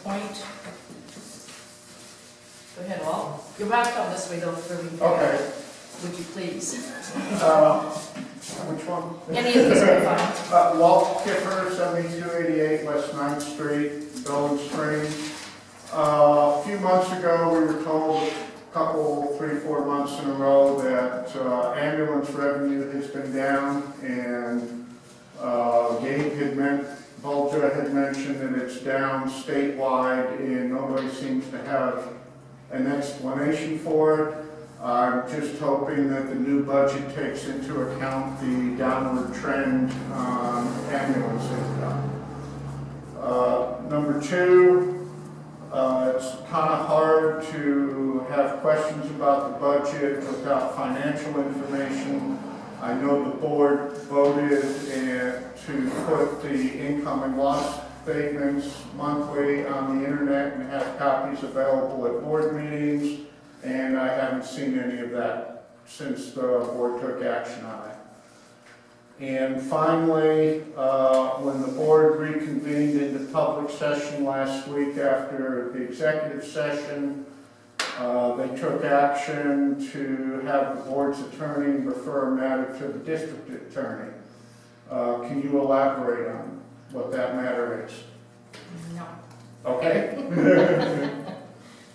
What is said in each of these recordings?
point. Go ahead, Walt. You'll have to come this way though, for me. Okay. Would you please? Which one? Any of these will be fine. Walt Kipper, 7288 West 9th Street, Bowling Spring. A few months ago, we were told, a couple, 3-4 months in a row, that ambulance revenue has been down, and Volta had mentioned that it's down statewide, and nobody seems to have an explanation for it. I'm just hoping that the new budget takes into account the downward trend on ambulance income. Number two, it's kind of hard to have questions about the budget without financial information. I know the board voted to put the income and loss statements monthly on the internet and have copies available at board meetings. And I haven't seen any of that since the board took action on it. And finally, when the board reconvened into public session last week after the executive session, they took action to have the board's attorney refer a matter to the district attorney. Can you elaborate on what that matter is? No. Okay.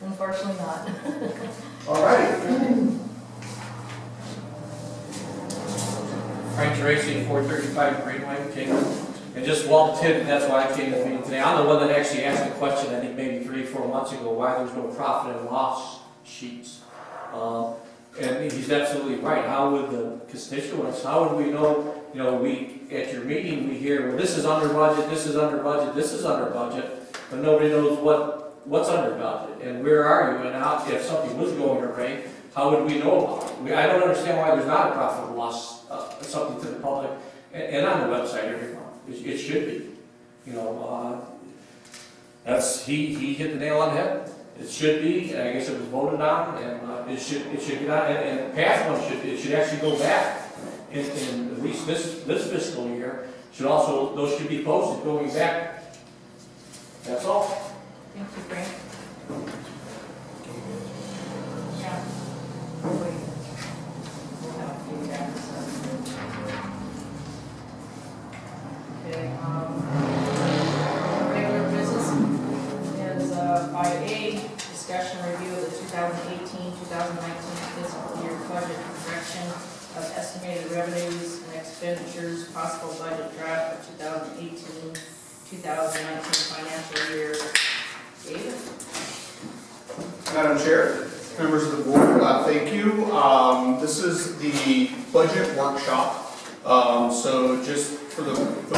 Unfortunately not. All right. Frank Geraci, 435 Greenway, Kingman. And just Walt Tidd, that's why I came to the meeting today. I'm the one that actually asked the question, I think maybe 3-4 months ago, why there's no profit and loss sheets. And he's absolutely right. How would the constituents, how would we know, we, at your meeting, we hear, well, this is under budget, this is under budget, this is under budget, but nobody knows what's under budget, and where are you, and how, if something was going awry, how would we know about it? I don't understand why there's not a profit and loss, something to the public, and on the website every month. It should be. He hit the nail on the head. It should be, and I guess it was voted on, and it should be done, and past one it should actually go back in at least this fiscal year. Those should be posted going back. That's all. Thank you, Frank. Yeah. Wait. We'll have a few gaps. Okay, regular business is 5A, discussion review of the 2018-2019 fiscal year budget projection of estimated revenues and expenditures, possible budget draft for 2018-2019 financial year. David? Madam Chair, members of the board, thank you. This is the budget workshop. So just for the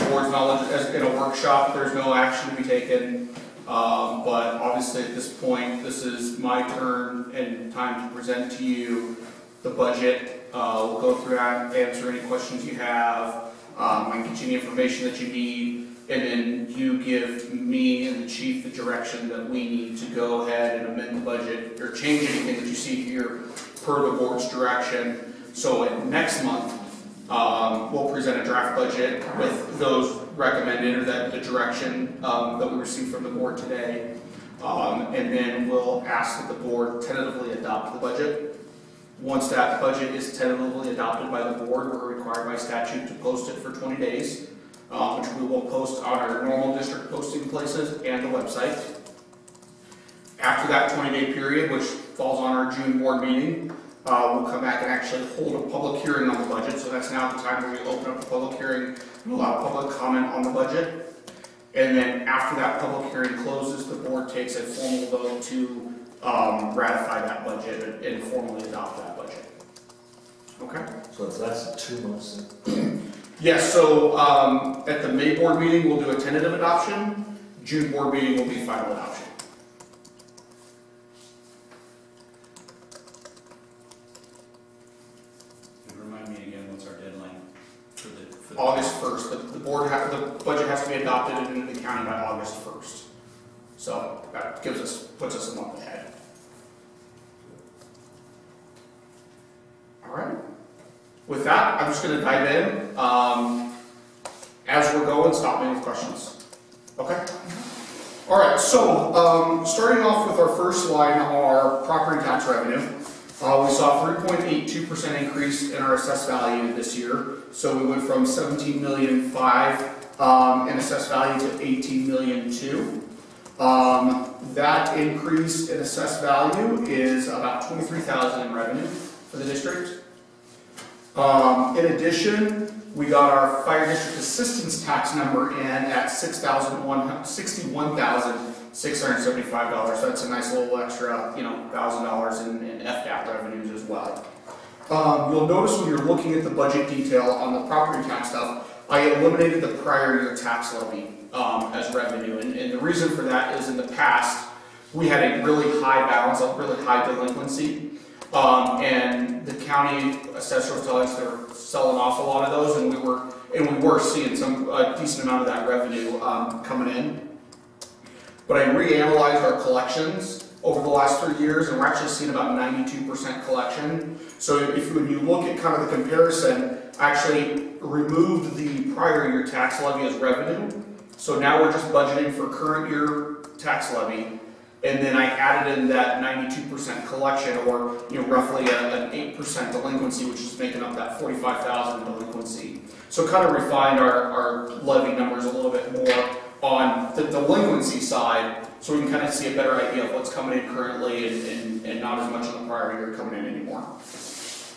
board's knowledge, as in a workshop, there's no action to be taken. But obviously at this point, this is my turn and time to present to you the budget. We'll go through that, answer any questions you have, and get you the information that you need. And then you give me and the chief the direction that we need to go ahead and amend the budget or change anything that you see here per the board's direction. So next month, we'll present a draft budget with those recommended or the direction that we received from the board today. And then we'll ask that the board tentatively adopt the budget. Once that budget is tentatively adopted by the board, we're required by statute to post it for 20 days. Which we will post on our normal district posting places and the website. After that 20-day period, which falls on our June board meeting, we'll come back and actually hold a public hearing on the budget. So that's now the time where we open up the public hearing and allow public comment on the budget. And then after that public hearing closes, the board takes a formal vote to ratify that budget and formally adopt that budget. Okay? So that's 2 months. Yes, so at the May board meeting, we'll do a tentative adoption. June board meeting will be final adoption. Remind me again, what's our deadline for the August 1st. The budget has to be adopted in the county by August 1st. So that puts us a month ahead. All right. With that, I'm just going to dive in. As we're going, stop me with questions. Okay? All right, so starting off with our first line, our property tax revenue. We saw a 3.82% increase in our assessed value this year. So we went from 17,500,000 in assessed value to 18,200,000. That increase in assessed value is about 23,000 in revenue for the district. In addition, we got our fire district assistance tax number in at $61,675. So that's a nice little extra, $1,000 in FDAP revenues as well. You'll notice when you're looking at the budget detail on the property tax stuff, I eliminated the prior year tax levy as revenue. And the reason for that is in the past, we had a really high balance, a really high delinquency. And the county assessor was telling us they were selling off a lot of those, and we were seeing some decent amount of that revenue coming in. But I reanalyzed our collections over the last 3 years, and we're actually seeing about 92% collection. So when you look at kind of the comparison, I actually removed the prior year tax levy as revenue. So now we're just budgeting for current year tax levy. And then I added in that 92% collection, or roughly an 8% delinquency, which is making up that 45,000 delinquency. So kind of refined our levy numbers a little bit more on the delinquency side, so we can kind of see a better idea of what's coming in currently and not as much on the prior year coming in anymore. So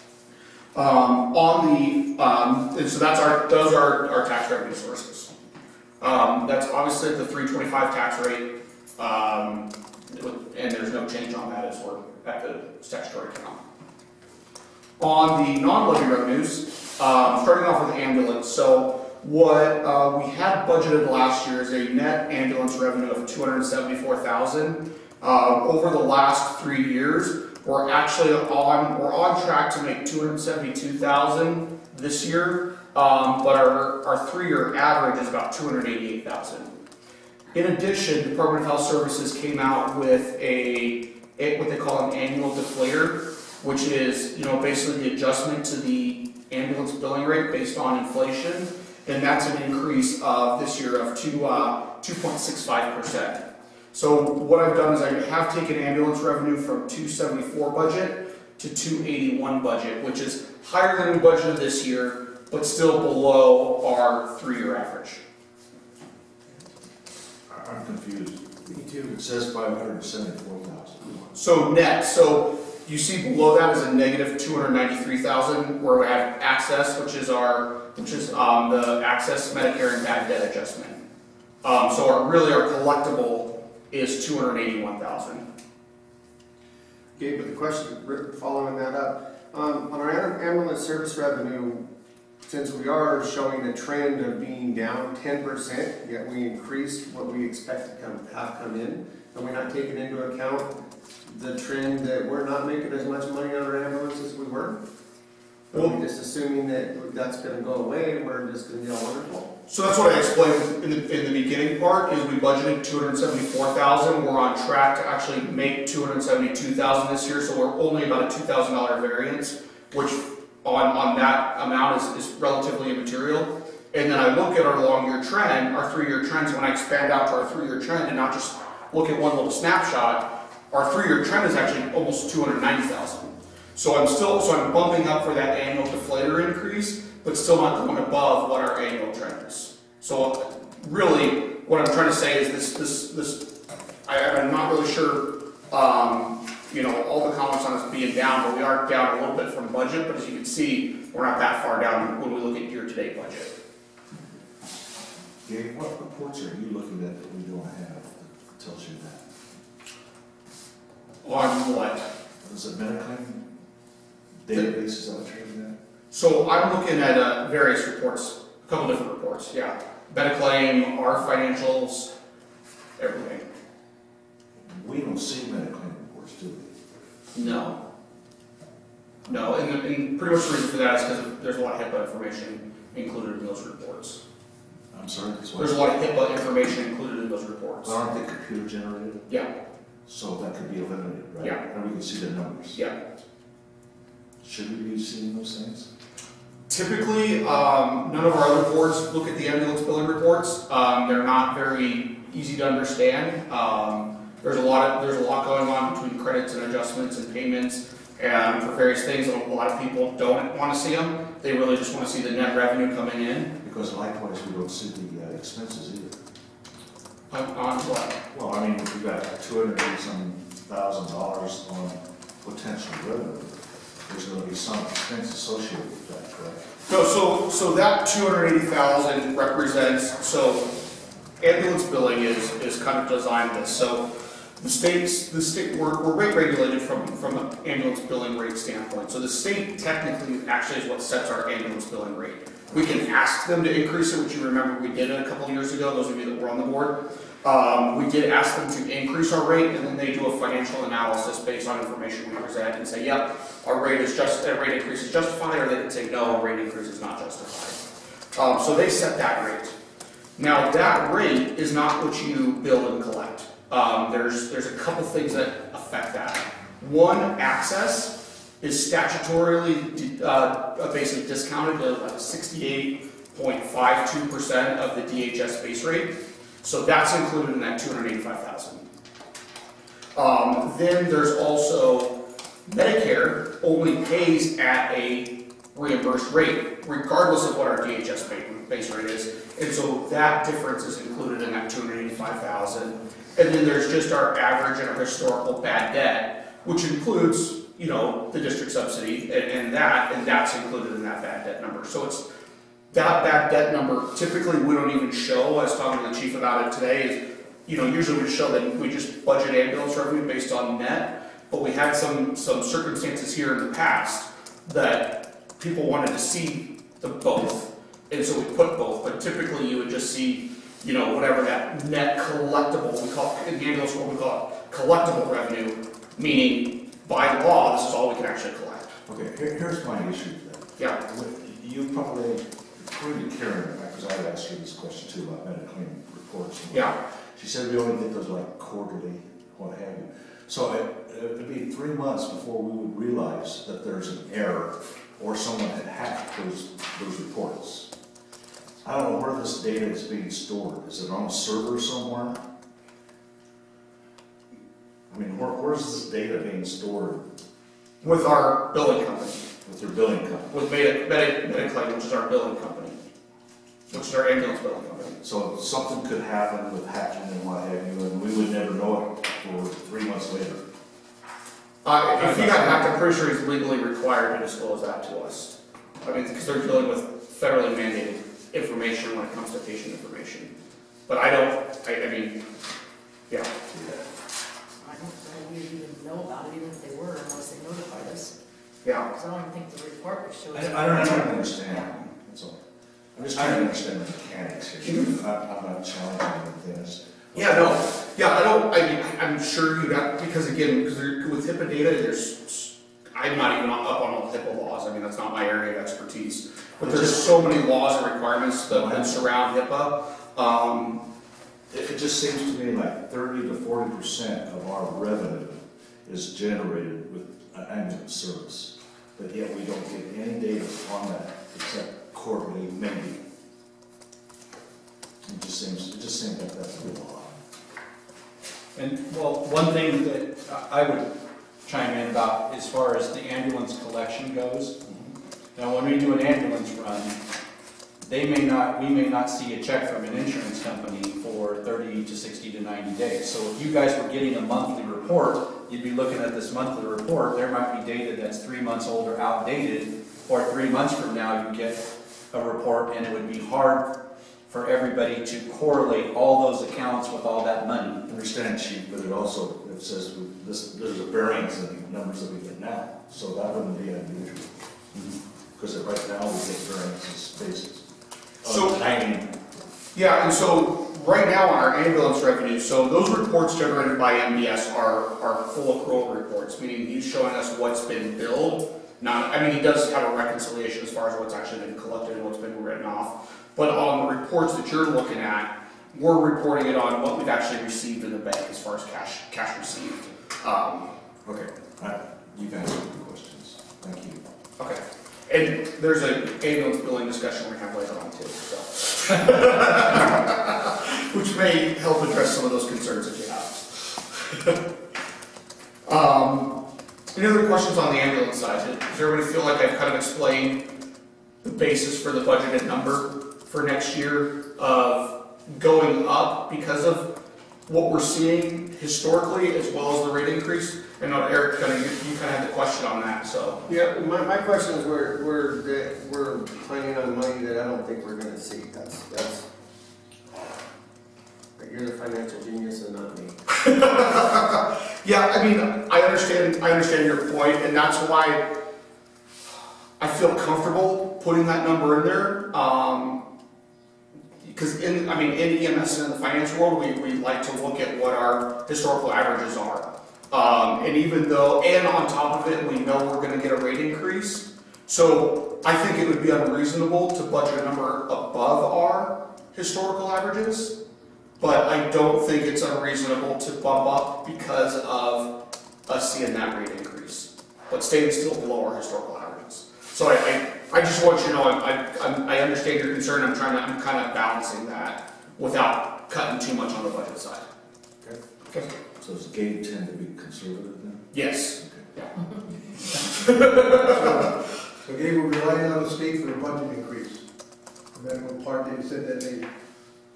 those are our tax revenue sources. That's obviously the 325 tax rate. And there's no change on that as we're at the statutory count. On the non-levy revenues, starting off with ambulance. So what we had budgeted last year is a net ambulance revenue of $274,000. Over the last 3 years, we're actually on track to make $272,000 this year, but our 3-year average is about $288,000. In addition, Department of Health Services came out with what they call an annual deflator, which is basically the adjustment to the ambulance billing rate based on inflation, and that's an increase of this year of 2.65%. So what I've done is I have taken ambulance revenue from 274 budget to 281 budget, which is higher than we budgeted this year, but still below our 3-year average. I'm confused. Me too. It says 574,000. So net, so you see below that is a negative 293,000 where we have access, which is the access Medicare and bad debt adjustment. So our collectible is 281,000. Okay, but the question, following that up, on our ambulance service revenue, since we are showing a trend of being down 10%, yet we increased what we expect to have come in, and we're not taking into account the trend that we're not making as much money on our ambulance as we were? Well, we're just assuming that that's going to go away, we're just going to be all wonderful. So that's what I explained in the beginning part, is we budgeted 274,000. We're on track to actually make 272,000 this year, so we're only about a $2,000 variance, which on that amount is relatively immaterial. And then I look at our long-year trend, our 3-year trends, when I expand out to our 3-year trend and not just look at one little snapshot, our 3-year trend is actually almost 290,000. So I'm bumping up for that annual deflator increase, but still not going above what our annual trend is. So really, what I'm trying to say is I'm not really sure, all the comments on us being down, but we are down a little bit from budget, but as you can see, we're not that far down when we look at year-to-date budget. Gabe, what reports are you looking at that we don't have that tells you that? On what? Is it Mediclaim database, is that what you're looking at? So I'm looking at various reports, a couple different reports, yeah. Mediclaim, our financials, everything. We don't see Mediclaim reports, do we? No. No, and pretty much the reason for that is because there's a lot of HIPAA information included in those reports. I'm sorry? There's a lot of HIPAA information included in those reports. Aren't they computer generated? Yeah, So that could be eliminated, right? Yeah. And we can see the numbers. yeah. Should we be seeing those things? Typically, none of our other boards look at the ambulance billing reports. They're not very easy to understand. There's a lot going on between credits and adjustments and payments and for various things. A lot of people don't want to see them. They really just want to see the net revenue coming in. Because likewise, we don't see the expenses either. On what? Well, I mean, we've got $280,000 on potential revenue. There's going to be some expense associated with that, correct? No, so that 280,000 represents, so ambulance billing is kind of designed this. So the state, we're rate regulated from an ambulance billing rate standpoint. So the state technically actually is what sets our ambulance billing rate. We can ask them to increase it, which you remember we did a couple of years ago, those of you that were on the board. We did ask them to increase our rate, and then they do a financial analysis based on information we present and say, yep, our rate increase is justified, or they can say, no, our rate increase is not justified. So they set that rate. Now that rate is not what you bill and collect. There's a couple things that affect that. One, access is statutorily basically discounted to like 68.52% of the DHS base rate. So that's included in that 285,000. Then there's also Medicare only pays at a reimbursed rate, regardless of what our DHS base rate is. And so that difference is included in that 285,000. And then there's just our average and our historical bad debt, which includes, you know, the district subsidy and that's included in that bad debt number. So it's that bad debt number, typically we don't even show. I was talking to the chief about it today, is, you know, usually we show that we just budget ambulance revenue based on net, but we had some circumstances here in the past that people wanted to see the both, and so we put both, but typically you would just see, you know, whatever that net collectible, we call it, in the ambulance world we call it collectible revenue, meaning by law, this is all we can actually collect. Okay, here's my issue then. Yeah. You probably, according to Karen, because I asked you this question too about medical reports. Yeah. She said we only get those like quarterly, what have you. So it'd be 3 months before we would realize that there's an error or someone had hacked those reports. I don't know where this data is being stored. Is it on a server somewhere? I mean, where's this data being stored? With our billing company. With your billing company? With Mediclaim, which is our billing company, which is our ambulance billing company. So something could happen with hacking and what have you, and we would never know it for 3 months later. If he got hacked, I'm pretty sure he's legally required to disclose that to us. I mean, because they're dealing with federally mandated information when it comes to patient information. But I mean, yeah. I don't think we would even know about it, even if they were, unless they notified us. Yeah. Because I don't even think the report would show us. I don't understand. That's all. I'm just trying to understand the mechanics here. I'm not challenging anything. Yeah, no. Yeah, I'm sure you got, because again, with HIPAA data, I'm not even up on all the HIPAA laws. I mean, that's not my area of expertise. But there's so many laws and requirements that surround HIPAA. It just seems to me like 30 to 40% of our revenue is generated with ambulance service. But yet we don't get any data on that except quarterly, maybe. It just seems like that's a real lot. And, well, one thing that I would chime in about as far as the ambulance collection goes. Now, when we do an ambulance run, we may not see a check from an insurance company for 30 to 60 to 90 days. So if you guys were getting a monthly report, you'd be looking at this monthly report. There might be data that's 3 months old or outdated, or 3 months from now you get a report, and it would be hard for everybody to correlate all those accounts with all that money. I understand, Chief, but it says there's a variance in the numbers that we get now. So that wouldn't be unusual. Because right now we get variances basis. So, timing. yeah, and so right now on our ambulance revenue, so those reports generated by MBS are full accrual reports, meaning he's showing us what's been billed. He does have a reconciliation as far as what's actually been collected and what's been written off. But on the reports that you're looking at, we're reporting it on what we've actually received in the bank as far as cash received. Okay, you've answered the questions. Thank you. Okay. And there's an ambulance billing discussion we're going to have later on too. So. which may help address some of those concerns that you have. Any other questions on the ambulance side? Does everybody feel like I've kind of explained the basis for the budgeted number for next year of going up because of what we're seeing historically as well as the rate increase? I know Eric, you kind of had the question on that, so. Yeah, my question is we're planning on money that I don't think we're gonna see. That's, you're the financial genius and not me. Yeah, I mean, I understand your point, and that's why I feel comfortable putting that number in there. Because in EMS and in the finance world, we like to look at what our historical averages are. And even though, and on top of it, we know we're gonna get a rate increase. So I think it would be unreasonable to budget a number above our historical averages. But I don't think it's unreasonable to bump up because of us seeing that rate increase, but staying still below our historical averages. So I just want you to know, I understand your concern. I'm kind of balancing that without cutting too much on the budget side. Okay. So does Gabe tend to be conservative then? Yes. So Gabe will rely on the state for a budget increase. And then one part, they said that they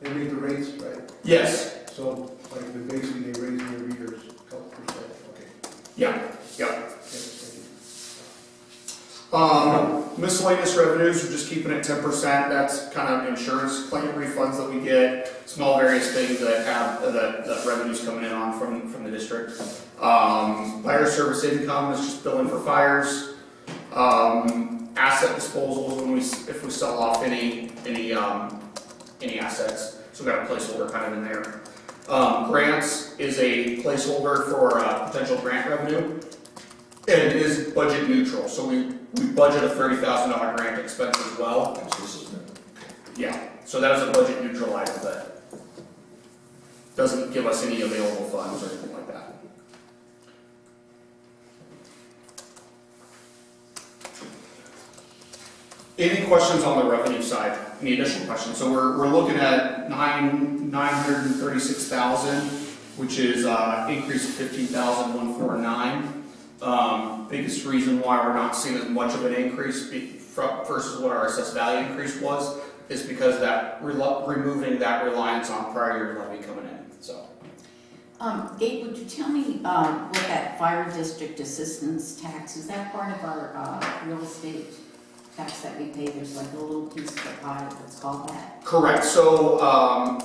make the rates, right? Yes. So, like, basically, they raise their readers a couple percent, okay. Yeah. Yes, thank you. Miscellaneous revenues, we're just keeping it 10%. That's kind of insurance claim refunds that we get, small various things that have that revenues coming in on from the district. Fire service income is just billing for fires. Asset disposals if we sell off any assets. So we've got a placeholder kind of in there. Grants is a placeholder for potential grant revenue. And it is budget neutral, so we budget a $30,000 grant expense as well. So this is new. Yeah, so that is a budget neutral item that doesn't give us any available funds or anything like that. Any questions on the revenue side? Any additional questions? So we're looking at $936,000, which is increase of $15,149. Biggest reason why we're not seeing as much of an increase versus what our assessed value increase was is because that removing that reliance on prior year levy coming in. So, Gabe, would you tell me what that fire district assistance tax is? That part of our real estate tax that we pay? There's like a little piece of the pie that's called that. correct. So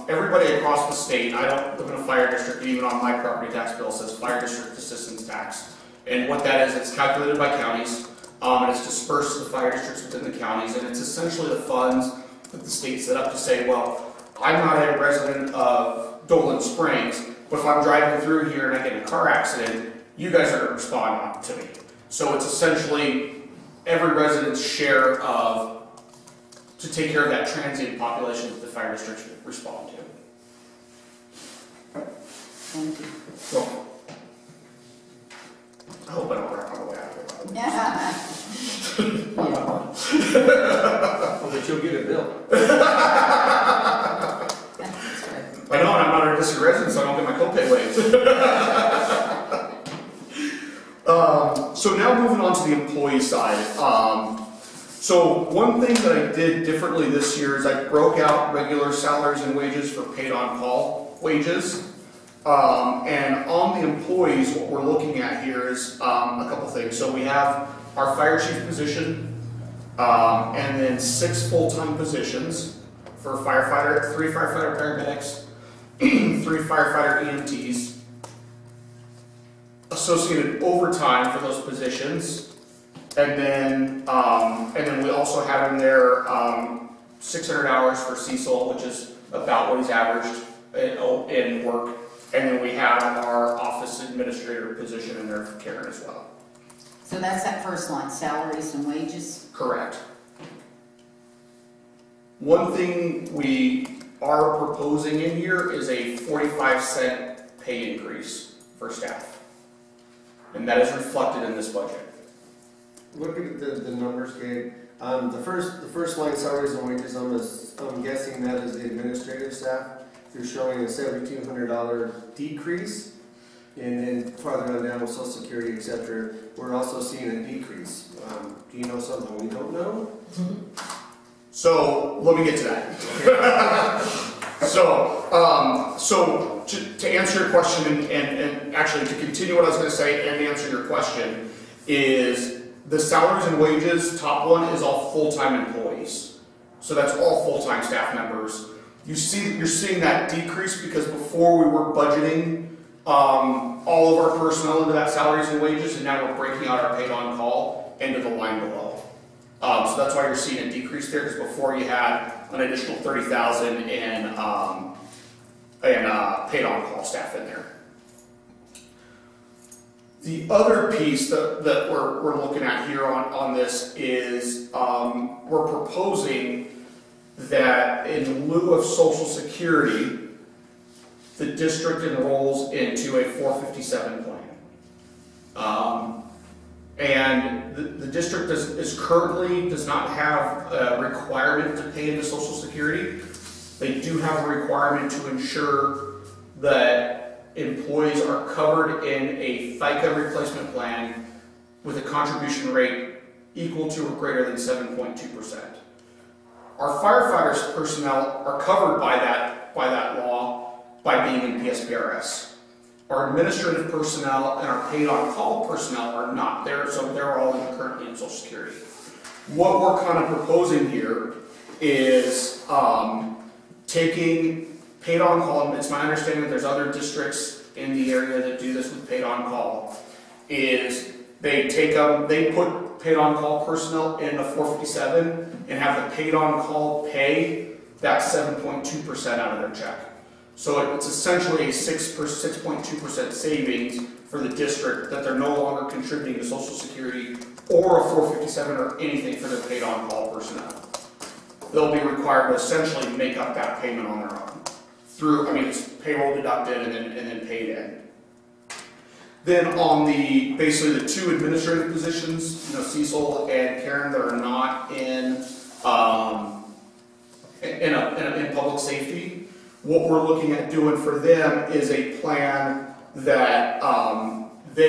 everybody across the state, I don't live in a fire district, even on my property tax bill says fire district assistance tax. And what that is, it's calculated by counties, and it's dispersed to the fire districts within the counties, and it's essentially the funds that the state set up to say, well, I'm not a resident of Dolan Springs, but if I'm driving through here and I get in a car accident, you guys are going to respond to me. So it's essentially every resident's share to take care of that transient population that the fire districts respond to. Thank you. So, I hope I don't wrap my way out of it. Yeah. Oh, but you'll get a bill. That's right. I know, and I'm not a district resident, so I don't get my copay waived. So now moving on to the employee side. So one thing that I did differently this year is I broke out regular salaries and wages for paid on call wages. And on the employees, what we're looking at here is a couple things. So we have our fire chief position, and then 6 full-time positions for firefighter, 3 firefighter paramedics, 3 firefighter EMTs, associated overtime for those positions, and then we also have in there 600 hours for Cecil, which is about what he's averaged in work. And then we have our office administrator position in there for Karen as well. So that's that first line, salaries and wages? Correct. One thing we are proposing in here is a 45-cent pay increase for staff. And that is reflected in this budget. Looking at the numbers, Gabe, the first line salaries and wages, I'm guessing that is the administrative staff. you're showing a $7,200 decrease. And then farther on down with Social Security, et cetera, we're also seeing a decrease. Do you know something we don't know? So let me get to that. So to answer your question and actually to continue what I was going to say and answer your question is the salaries and wages, top one is all full-time employees. So that's all full-time staff members. You're seeing that decrease because before we were budgeting all of our personnel into that salaries and wages, and now we're breaking out our paid on call into the line below. So that's why you're seeing a decrease there, because before you had an additional 30,000 in paid on call staff in there. The other piece that we're looking at here on this is we're proposing that in lieu of Social Security, the district enrolls into a 457 plan. And the district currently does not have a requirement to pay into Social Security. They do have a requirement to ensure that employees are covered in a FICA replacement plan with a contribution rate equal to or greater than 7.2%. Our firefighters personnel are covered by that law by being in PSPRS. Our administrative personnel and our paid on call personnel are not there, so they're all currently in Social Security. What we're kind of proposing here is taking paid on call, and it's my understanding that there's other districts in the area that do this with paid on call, is they put paid on call personnel in the 457 and have the paid on call pay that 7.2% out of their check. So it's essentially a 6.2% savings for the district that they're no longer contributing to Social Security or a 457 or anything for their paid on call personnel. They'll be required to essentially make up that payment on their own it's payroll deducted and then paid in. Then on basically the two administrative positions, Cecil and Karen, that are not in public safety. What we're looking at doing for them is a plan that the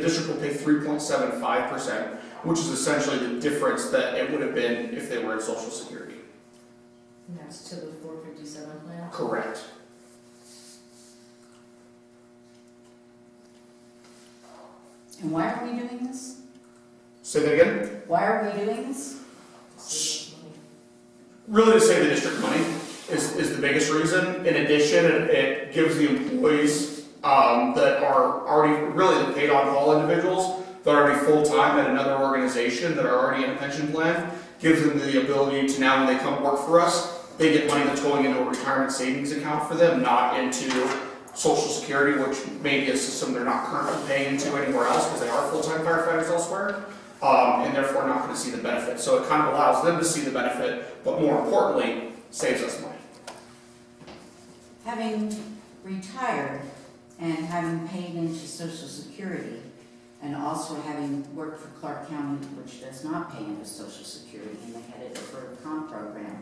district will pay 3.75%, which is essentially the difference that it would have been if they were in Social Security. And that's to the 457 plan? Correct. And why are we doing this? Say that again? Why are we doing this? Really to save the district money is the biggest reason. In addition, it gives the employees that are already really the paid on call individuals that are already full-time at another organization that are already in a pension plan, gives them the ability to now when they come work for us, they get money that's going into a retirement savings account for them, not into Social Security, which may be a system they're not currently paying into anywhere else because they are full-time firefighters elsewhere. And therefore not going to see the benefit. So it kind of allows them to see the benefit, but more importantly, saves us money. Having retired and having paid into Social Security, and also having worked for Clark County, which does not pay into Social Security, and they had a deferred comp program,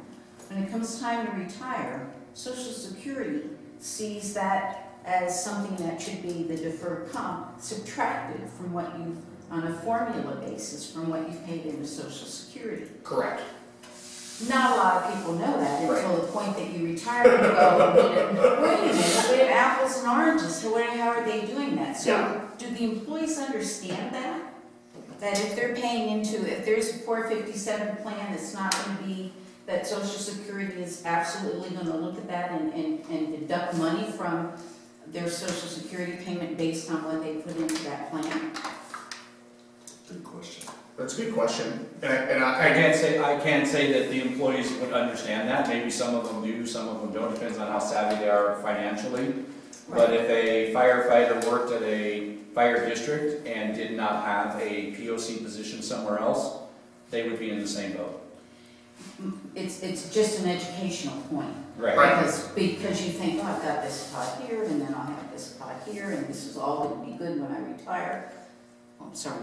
when it comes time to retire, Social Security sees that as something that should be the deferred comp subtracted from what you've on a formula basis from what you've paid into Social Security. Correct. Not a lot of people know that until the point that you retire and go, wait a minute, we have apples and oranges, so how are they doing that? So do the employees understand that? That if they're paying into, if there's a 457 plan that's not going to be, that Social Security is absolutely going to look at that and deduct money from their Social Security payment based on what they put into that plan? Good question. That's a good question. I can't say that the employees would understand that. Maybe some of them do, some of them don't. Depends on how savvy they are financially. But if a firefighter worked at a fire district and did not have a POC position somewhere else, they would be in the same boat. It's just an educational point. Right. Because you think, oh, I've got this pot here, and then I'll have this pot here, and this is all going to be good when I retire. Oh, I'm sorry.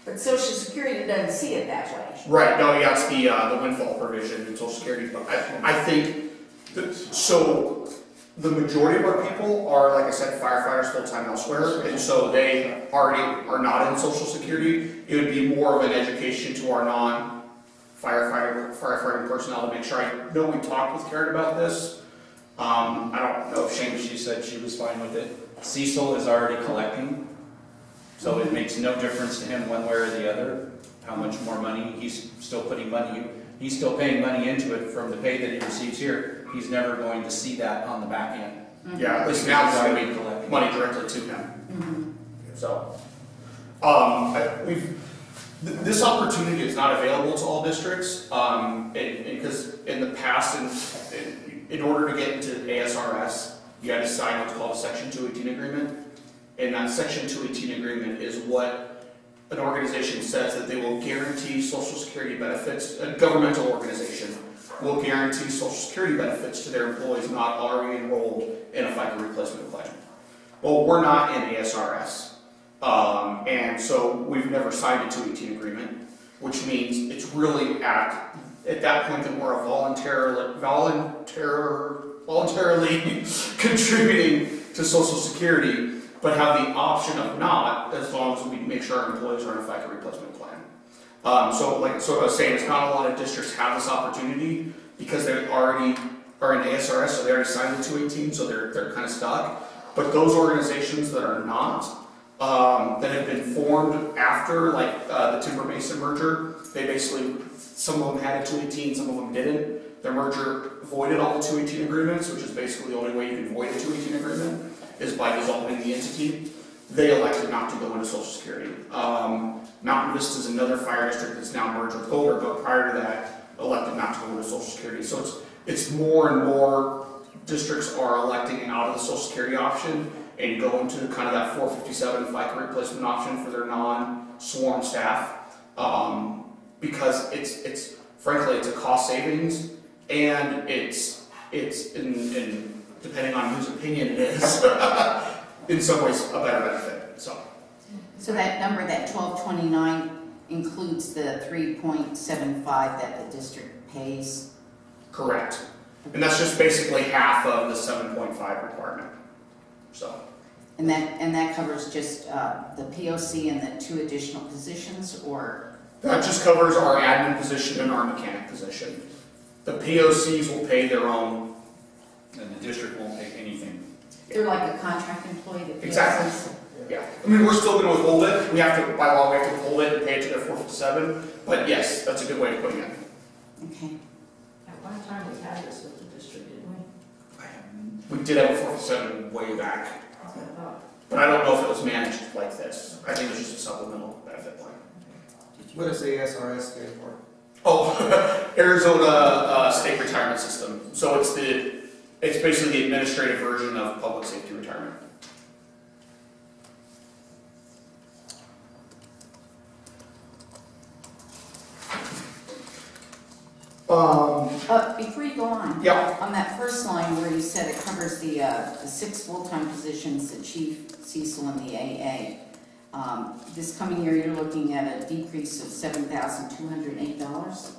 But Social Security doesn't see it that way. Right, no, yeah, it's the windfall provision in Social Security, but I think, so the majority of our people are, like I said, firefighters full-time elsewhere, and so they already are not in Social Security. It would be more of an education to our firefighting personnel to make sure. I know we talked with Karen about this. I don't know if Shane, She said she was fine with it. Cecil is already collecting, so it makes no difference to him one way or the other, how much more money, he's still putting money, he's still paying money into it from the pay that he receives here. He's never going to see that on the back end. yeah, at least now it's going to be money directly to him. So, this opportunity is not available to all districts, because in the past, in order to get into ASRS, you had to sign what's called a Section 218 agreement, and that Section 218 agreement is what an organization says that they will guarantee Social Security benefits. A governmental organization will guarantee Social Security benefits to their employees not already enrolled in a FICA replacement plan. Well, we're not in ASRS. And so we've never signed a 218 agreement, which means it's really at that point that we're voluntarily contributing to Social Security, but have the option of not, as long as we make sure our employees are in a FICA replacement plan. So I was saying, it's not a lot of districts have this opportunity because they already are in ASRS, so they already signed the 218, so they're kind of stuck. But those organizations that are not, that have been formed after, like the Timber Mason merger, they basically, some of them had a 218, some of them didn't. Their merger voided all the 218 agreements, which is basically the only way you can void a 218 agreement, is by dissolving the entity. They elected not to go into Social Security. Mountain Vista is another fire district that's now merged with Golder, but prior to that, elected not to go into Social Security. So it's more and more districts are electing out of the Social Security option and go into kind of that 457 FICA replacement option for their non-sworn staff, because it's frankly it's a cost savings, and it's in depending on whose opinion it is, in some ways a better benefit. So that number, that 1229, includes the 3.75 that the district pays? Correct. And that's just basically half of the 7.5 requirement. So. And that covers just the POC and the 2 additional positions, or? That just covers our admin position and our mechanic position. The POCs will pay their own. And the district won't pay anything. They're like a contract employee that POCs? Exactly. Yeah. I mean, we're still going to withhold it. We have to, by law, we have to withhold it and pay it to their 457. But yes, that's a good way of putting it. Okay. At one time, we had this with the district, didn't we? We did have a 457 way back. That's what I thought. But I don't know if it was managed like this. I think it was just a supplemental benefit plan. What does ASRS stand for? Oh, Arizona State Retirement System. So it's basically the administrative version of public safety retirement. Before you go on. Yeah. On that first line where you said it covers the 6 full-time positions, the chief, Cecil, and the AA. This coming year, you're looking at a decrease of $7,208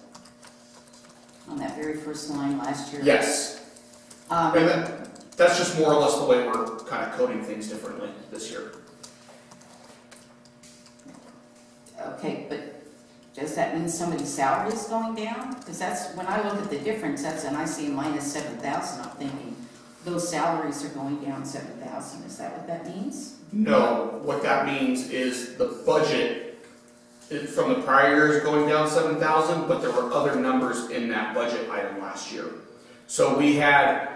on that very first line last year. Yes. And that's just more or less the way we're kind of coding things differently this year. Okay, but does that mean somebody's salary is going down? Because that's, when I look at the difference, and I see minus 7,000, I'm thinking those salaries are going down 7,000. Is that what that means? No, what that means is the budget from the prior year is going down 7,000, but there were other numbers in that budget item last year. So we had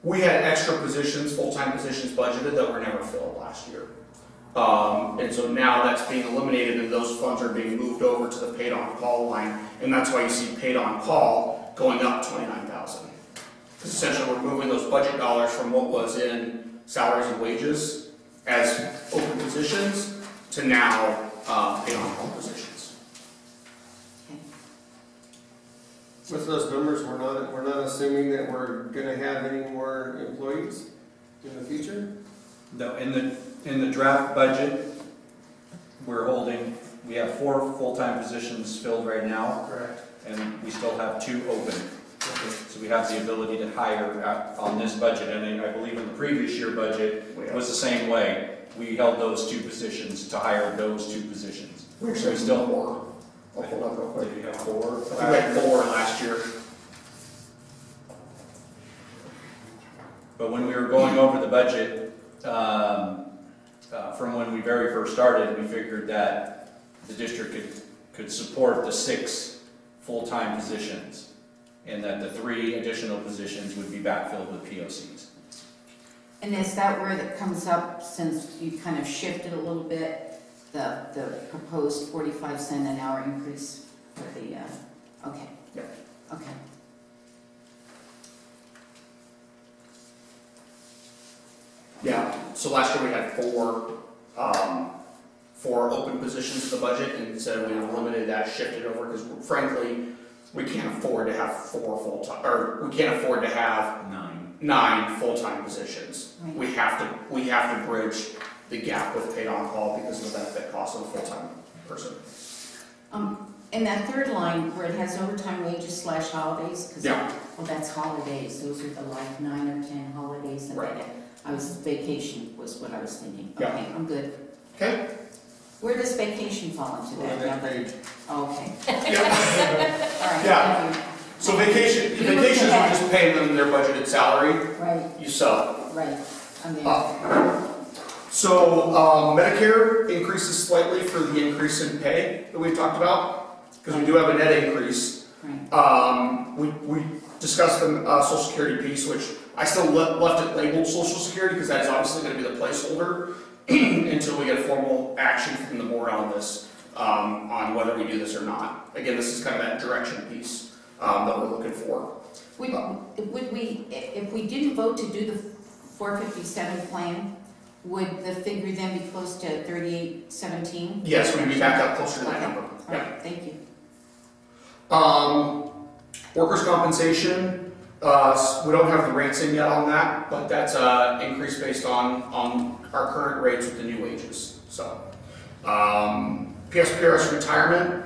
extra positions, full-time positions budgeted that were never filled last year. And so now that's being eliminated and those funds are being moved over to the paid on call line. And that's why you see paid on call going up 29,000. Because essentially we're moving those budget dollars from what was in salaries and wages as open positions to now paid on call positions. With those numbers, we're not assuming that we're gonna have any more employees in the future? No, in the draft budget, we're holding we have 4 full-time positions filled right now, Correct. and we still have 2 open. So we have the ability to hire on this budget, and I believe in the previous year budget, it was the same way. We held those 2 positions to hire those 2 positions. We actually have still- more. I'll hold up real quick. Did you have 4? I think we had 4 last year. But when we were going over the budget, from when we very first started, we figured that the district could support the 6 full-time positions, and that the 3 additional positions would be backfilled with POCs. And is that where that comes up, since you kind of shifted a little bit, the proposed 45 cent an hour increase for the, okay? Yep. Okay. Yeah, so last year we had 4 open positions in the budget, and so we eliminated that, shifted over, because frankly, we can't afford to have 4 full-time, or we can't afford to have 9 full-time positions. Right. We have to bridge the gap with paid on-call because of the benefit cost of a full-time person. In that third line where it has overtime wages / holidays, because, Yeah. well, that's holidays, those are the like 9 or 10 holidays that Right. I get. Vacation was what I was thinking. Yeah. Okay, I'm good. Okay? Where does vacation fall into that? Okay. Yeah. All right, Yeah. thank you. So vacations, we're just paying them their budgeted salary, Right, you sub. right. I'm in. So, Medicare increases slightly for the increase in pay that we've talked about, because we do have a net increase. Right. We discussed the Social Security piece, which I still left it labeled Social Security, because that is obviously going to be the placeholder until we get formal action from the board on this, on whether we do this or not. Again, this is kind of that direction piece that we're looking for. Would we, if we didn't vote to do the 457 plan, would the figure then be close to 3817? Yes, we'd be back up closer to that Okay. number. All Yeah. right, thank you. Workers' compensation, we don't have the rates in yet on that, but that's increase based on our current rates with the new wages. So, PSPRS retirement.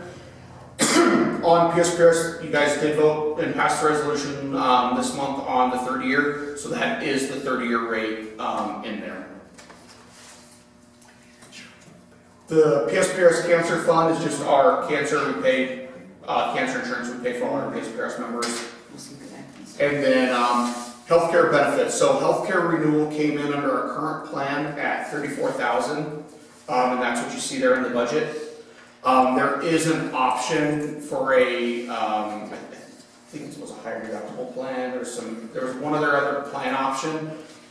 On PSPRS, you guys did vote and pass the resolution this month on the 30-year, so that is the 30-year rate in there. The PSPRS Cancer Fund is just our cancer we pay, cancer insurance we pay for all our PSPRS members. We'll see where that comes. And then healthcare benefits. So healthcare renewal came in under our current plan at $34,000, and that's what you see there in the budget. There is an option for a, I think it was a higher deductible plan. There was one other plan option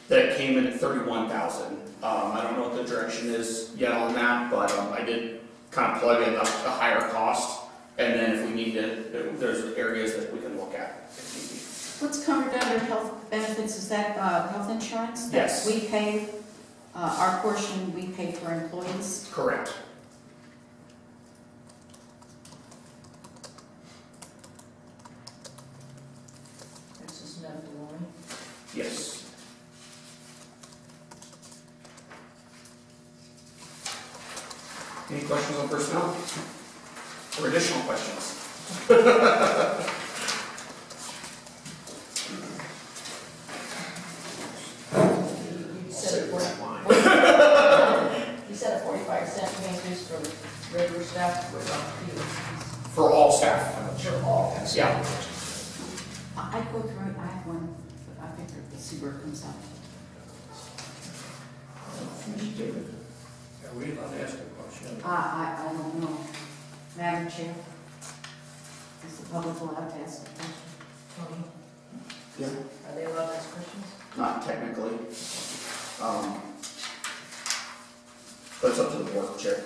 that came in at $31,000. I don't know what the direction is yet on that, but I did kind of plug in a higher cost, and then if we need to, there's areas that we can look at if need be. What's covered under health benefits, is that health insurance? that Yes. We pay, our portion we pay for employees? Correct. This is enough to warn. Yes. Any questions on personnel? Or additional questions? You said a 45 cent increase for regular staff, what about POCs? For all staff. For all. Yeah. I'd go through it, I have one, but I think we'll see where it comes out. Are we allowed to ask a question? I don't know. Madam Chair? Is the public allowed to ask a question? Tony, Yeah. are they allowed to ask questions? Not technically. But it's up to the board, Chair.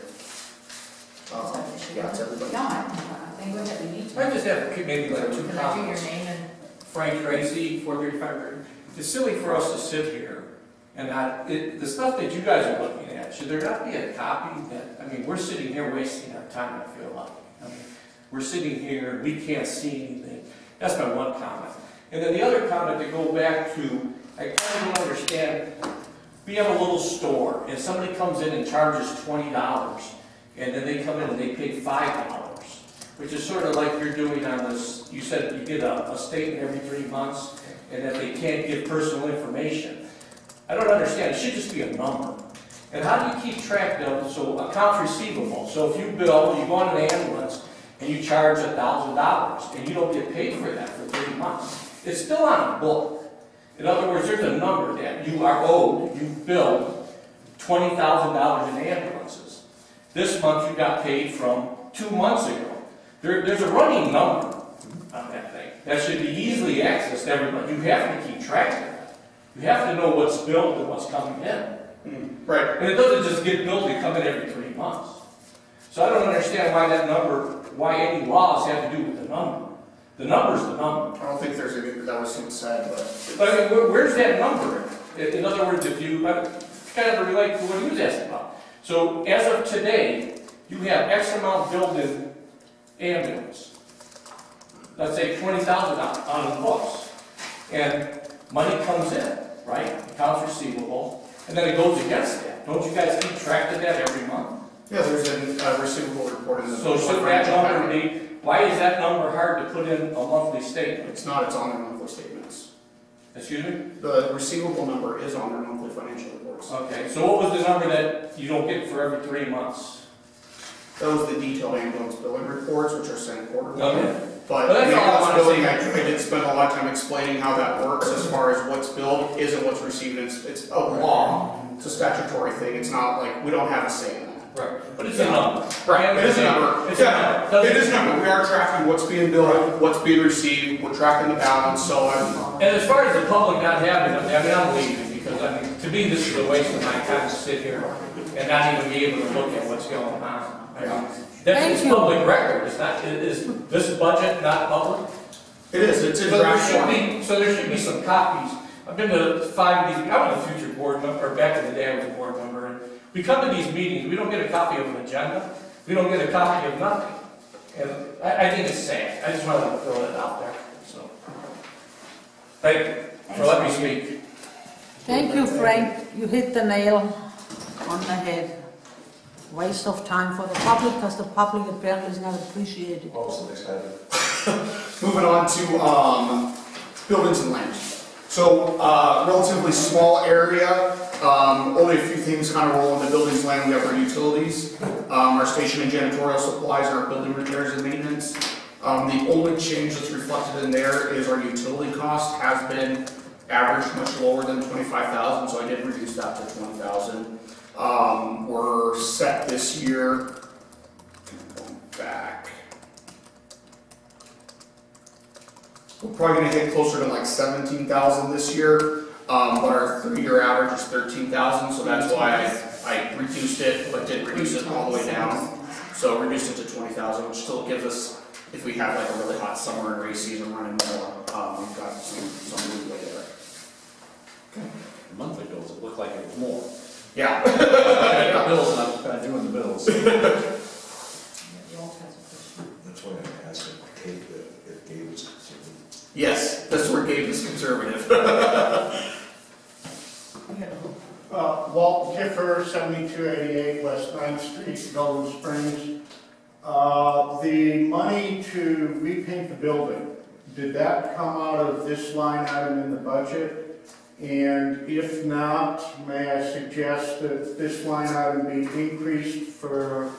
Yeah, it's everybody. No, I think Go ahead, we need to. I just have maybe like 2 Can I do your comments. name and? Frank Tracy, 435. It's silly for us to sit here and not, the stuff that you guys are looking at, should there not be a copy that, I mean, we're sitting here wasting our time, I feel like. I mean, we're sitting here, we can't see anything. That's my one comment. And then the other comment to go back to, I kind of don't understand, we have a little store and somebody comes in and charges $20. and then they come in and they pay $5, which is sort of like you're doing on this, you said you get a statement every 3 months, and that they can't give personal information. I don't understand, it should just be a number. And how do you keep track of, so accounts receivable, so if you bill, you go on an ambulance, and you charge $1,000, and you don't get paid for that for 3 months, it's still on a book. In other words, there's a number that you are owed, you billed $20,000 in ambulances. This month you got paid from 2 months ago. There's a running number on that thing. That should be easily accessed every month. You have to keep track of that. You have to know what's billed and what's coming in. Right. And it doesn't just get billed and come in every 3 months. So I don't understand why that number, why any laws have to do with the number. The number's the number. I don't think there's any, that was something said, but. But I mean, where's that number? In other words, if you, kind of relate to what he was asking about. So as of today, you have X amount billed in ambulance. Let's say $20,000 on the books. And money comes in, right? Accounts receivable. And then it goes against that. Don't you guys keep track of that every month? Yeah, there's a receivable report in the. So should that number be, why is that number hard to put in a monthly statement? It's not, it's on their monthly statements. Excuse me? The receivable number is on their monthly financial reports. Okay, so what was the number that you don't get for every 3 months? That was the detailed ambulance billing reports, which are sent quarterly. Okay. But But that's all I ambulance wanna billing, say. I did spend a lot of time explaining how that works as far as what's billed isn't what's received. It's a law, it's a statutory thing. It's not like, we don't have a say in that. Right. But it's a number. Right, it is a number. It's a number. It is a number. We are tracking what's being billed, what's being received, we're tracking the balance, so I'm. And as far as the public not having them, I mean, I'm leaving because, I mean, to me, this is a waste of my time to sit here and not even be able to look at what's going on. I mean, that's just public record. It's not, is this budget not public? It is, it's in So there draft should form. be, so there should be some copies. I've been to 5 of these, I was a future board member, or back in the day I was a board member, and we come to these meetings, we don't get a copy of an agenda, we don't get a copy of nothing. And I think it's sad. I just wanted to throw it out there, so. Thank you for letting me speak. Thank you, Frank. You hit the nail on the head. Waste of time for the public, because the public apparently is not appreciated. What was the next item? Moving on to buildings and land. So relatively small area, only a few things kind of roll into buildings and land. We have our utilities, our station and janitorial supplies, and our building repairs and maintenance. The only change that's reflected in there is our utility cost has been averaged much lower than 25,000, so I did reduce that to 20,000. We're set this year, going back. We're probably gonna hit closer to like 17,000 this year, but our 3-year average is 13,000, so that's why I reduced it, but didn't reduce it all the way down. So reduced it to 20,000, which still gives us, if we have like a really hot summer and race season running more, we've got some leeway there. Monthly bills, it looked like it was more. Yeah. Bills, not doing the bills. That's why I asked if Gabe was concerned. Yes, that's where Gabe is conservative. Walt Kiffer, 7288 West 9th Street, Golden Springs. The money to repaint the building, did that come out of this line item in the budget? And if not, may I suggest that this line item be increased for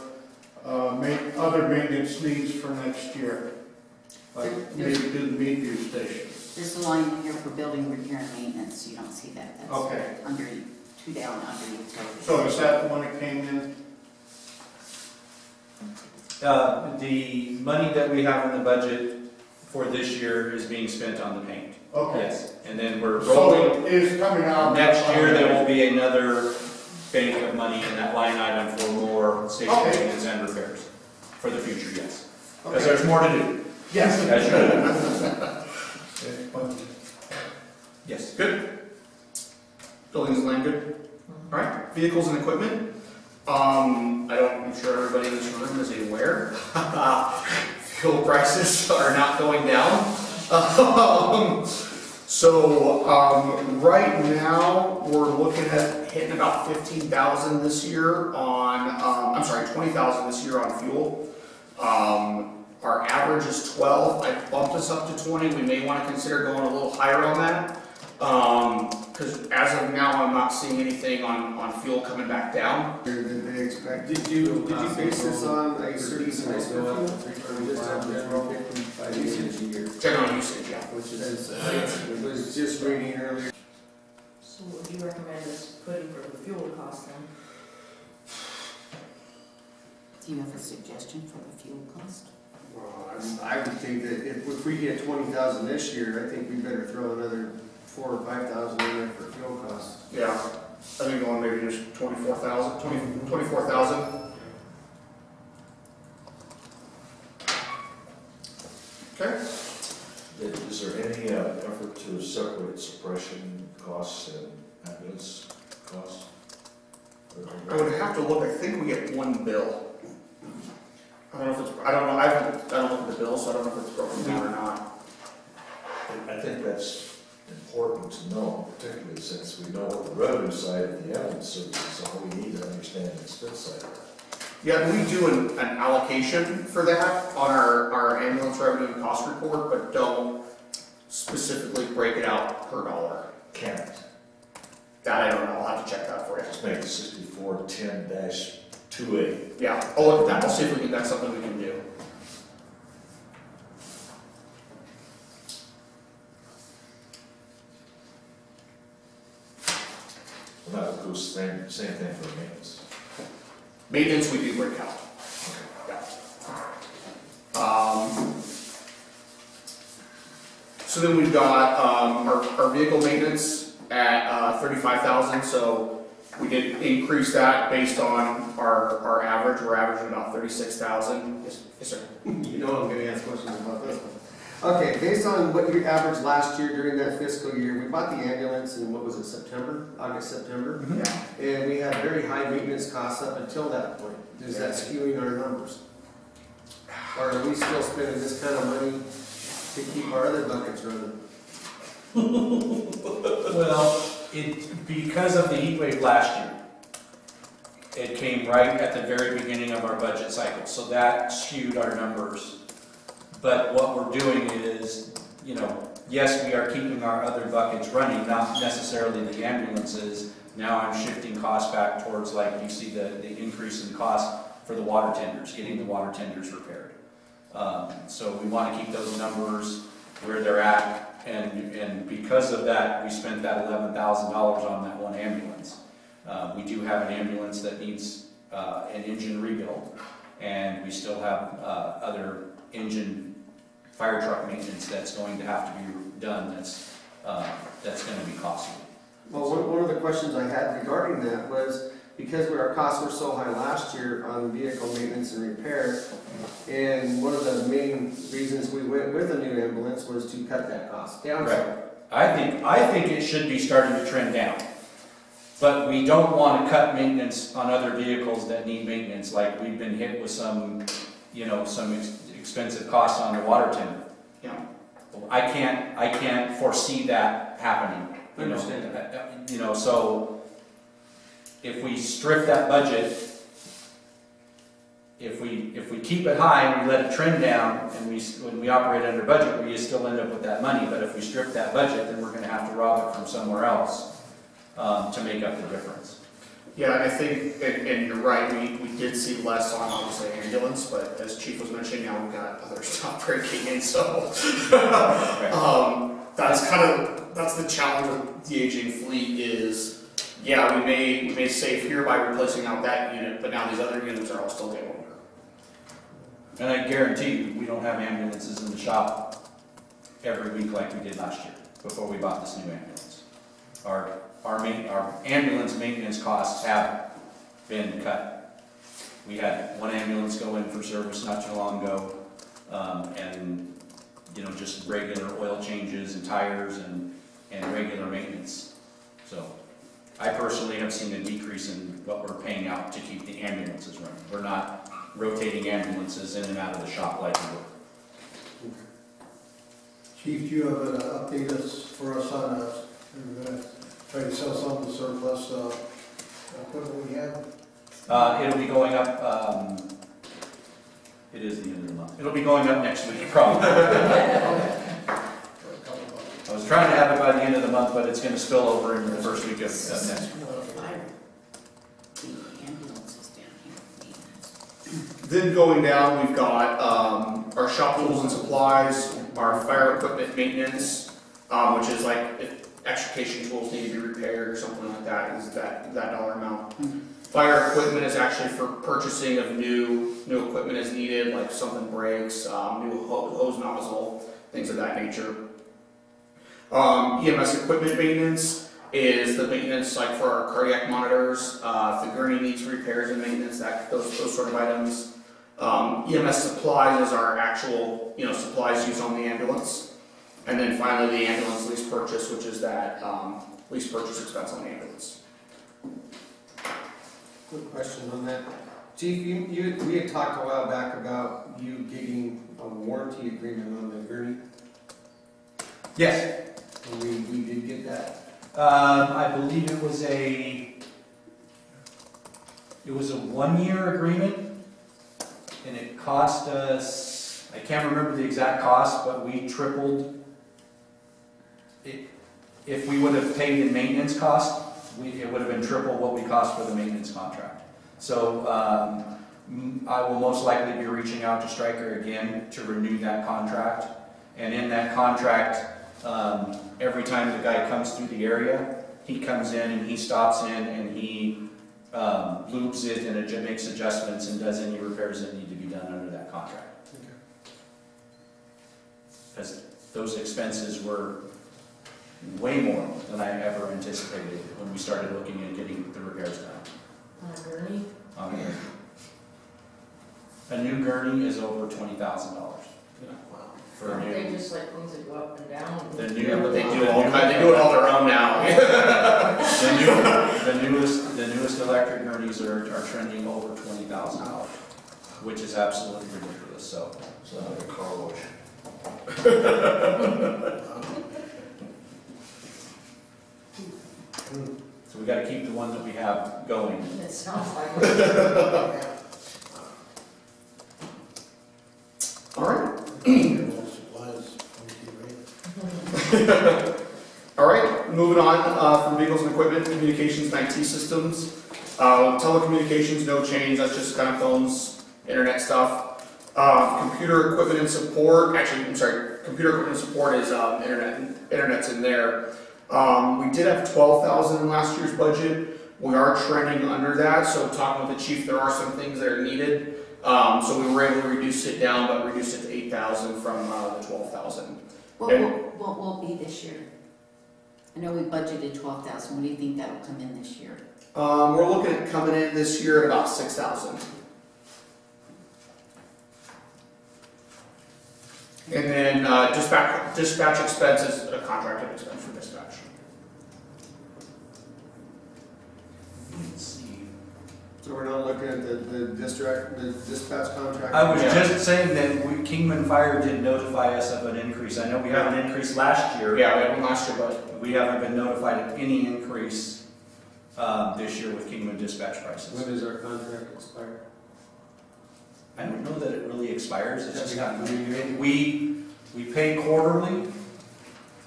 other maintenance needs for next year? Like maybe do the meat view station. There's a line here for building repair and maintenance, you don't see that, that's Okay. under, 2 down under utilities. So is that the one that came in? The money that we have in the budget for this year is being spent on the paint. Okay. Yes, and then we're So rolling. it is coming out. Next year, there will be another bank of money in that line item for more station Okay. maintenance and repairs for the future, yes. Because Okay. there's more to do. Yes. As you know. Yes. Good. Buildings and land good. All right. Vehicles and equipment. I'm sure everybody in this room is aware. Fuel prices are not going down. So, right now, we're looking at hitting about 15,000 this year on, I'm sorry, 20,000 this year on fuel. Our average is 12. I bumped us up to 20. We may want to consider going a little higher on that. Because as of now, I'm not seeing anything on fuel coming back down. Did they expect? Did you base this on a certain price for fuel? Or just on general usage a year? General usage, yeah. Which is, I was just reading earlier. So what do you recommend us putting for the fuel cost then? Do you have a suggestion for the fuel cost? Well, I would think that if we get 20,000 this year, I think we better throw another 4,000 or 5,000 in there for fuel costs. Yeah. I think going maybe just 24,000, 24,000. Okay. Is there any effort to separate suppression costs and ambulance costs? I would have to look. I think we get one bill. I don't know if it's, I don't know, I don't look at the bill, so I don't know if it's broken down or not. I think that's important to know, particularly since we know what the revenue side of the ambulance service is, all we need to understand the expense side of that. Yeah, we do an allocation for that on our ambulance revenue and cost report, but don't specifically break it out per dollar. Can't. That I don't know, I'll have to check that for you. Just make it 6410-2A. Yeah, I'll look at that, I'll see if that's something we can do. Well, that would go same thing for maintenance. Maintenance we do break out. Yeah. So then we've got our vehicle maintenance at 35,000. So we did increase that based on our average. We're averaging about 36,000. Yes, sir. You know I'm gonna ask questions about this one. Okay, based on what you averaged last year during that fiscal year, we bought the ambulance in, what was it, August, September? Yeah. And we had very high maintenance costs up until that point. Is that skewing our numbers? Or are we still spending this kind of money to keep our other buckets running? Well, because of the heat wave last year, it came right at the very beginning of our budget cycle, so that skewed our numbers. But what we're doing is, yes, we are keeping our other buckets running, not necessarily the ambulances. Now I'm shifting costs back towards, like you see the increase in cost for the water tenders, getting the water tenders repaired. So we want to keep those numbers where they're at, and because of that, we spent that $11,000 on that one ambulance. We do have an ambulance that needs an engine rebuild, and we still have other engine fire truck maintenance that's going to have to be done. That's going to be costly. Well, one of the questions I had regarding that was, because our costs were so high last year on vehicle maintenance and repair, and one of the main reasons we went with a new ambulance was to cut that cost down. Right. I think it should be starting to trend down. But we don't want to cut maintenance on other vehicles that need maintenance, like we've been hit with some expensive costs on the water tender. Yeah. I can't foresee that happening. Understand. So if we strip that budget, if we keep it high and we let it trend down, and when we operate under budget, we still end up with that money. But if we strip that budget, then we're going to have to rob it from somewhere else to make up the difference. Yeah, and I think, and you're right, we did see less on obviously ambulance, but as Chief was mentioning, now we've got other stuff breaking in, so that's the challenge with the aging fleet is, yeah, we may save here by replacing out that unit, but now these other units are all still getting older. And I guarantee you, we don't have ambulances in the shop every week like we did last year before we bought this new ambulance. Our ambulance maintenance costs have been cut. We had one ambulance go in for service not too long ago, and just regular oil changes and tires and regular maintenance. So I personally have seen a decrease in what we're paying out to keep the ambulances running. We're not rotating ambulances in and out of the shop like we were. Chief, do you have an update us for us on us. We're gonna try to sell some of the surplus, equipment we have. It'll be going up, it is the end of the month. It'll be going up next week, probably. I was trying to have it by the end of the month, but it's gonna spill over into the first week of next week. The ambulance is down here. Then going down, we've got our shop tools and supplies, our fire equipment maintenance, which is like if extrication tools need to be repaired or something like that, is that dollar amount. Fire equipment is actually for purchasing of new equipment as needed, like something breaks, new hose nozzle, things of that nature. EMS equipment maintenance is the maintenance like for our cardiac monitors, if the gurney needs repairs and maintenance, those sort of items. EMS supplies is our actual, supplies used on the ambulance. And then finally, the ambulance lease purchase, which is that lease purchase expense on the ambulance. Quick question on that. Chief, we had talked a while back about you getting a warranty agreement on the gurney, Yes, and we did get that. I believe it was a 1-year agreement, and it cost us, I can't remember the exact cost, but we tripled it. If we would have paid in maintenance cost, it would have been triple what we cost for the maintenance contract. So I will most likely be reaching out to Stryker again to renew that contract. And in that contract, every time the guy comes through the area, he comes in and he stops in and he loops it and it makes adjustments and does any repairs that need to be done under that contract. Because those expenses were way more than I ever anticipated when we started looking at getting the repairs done. On a gurney? A new gurney is over $20,000 for a Aren't they new. just like things that go up and down? The new, Yeah, but they do the it all their own now. the newest electric gurneys are trending over $20,000, which is absolutely ridiculous. So It's not like a car wash. So we got to keep the one that we have going. It sounds like it. All right. Supplies, All right, moving on from vehicles and equipment, communications and IT systems. Telecommunications, no change, that's just kind of phones, internet stuff. Computer equipment and support, computer equipment and support is internet's in there. We did have $12,000 in last year's budget. We are trending under that, so talking with the chief, there are some things that are needed. So we were able to reduce it down, but reduce it to $8,000 from the $12,000. What will be this year? I know we budgeted 12,000. What do you think that'll come in this year? We're looking at coming in this year at about 6,000. And then dispatch expenses, a contracted expense for dispatch. Let's see. So we're not looking at the dispatch contract? I was just saying that Kingman Fire did notify us of an increase. I know we had an increase last year. Yeah, we had one last year, but We haven't been notified of any increase this year with Kingman dispatch prices. When does our contract expire? I don't know that it really expires. It's just Yeah. we pay quarterly,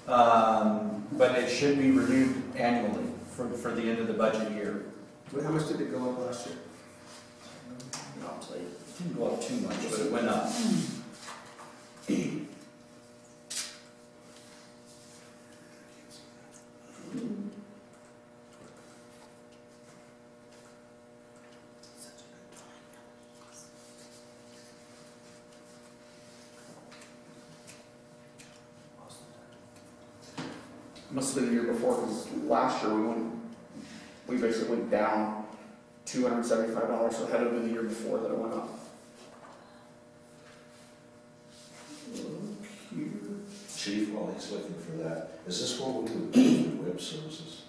but it should be renewed annually for the end of the budget year. How much did it go up last year? It didn't go up too much, but it went up. must have been the year before, because last year we basically went down $275, so it had to be the year before that it went up. Chief, while he's looking for that, is this what we would do for web services?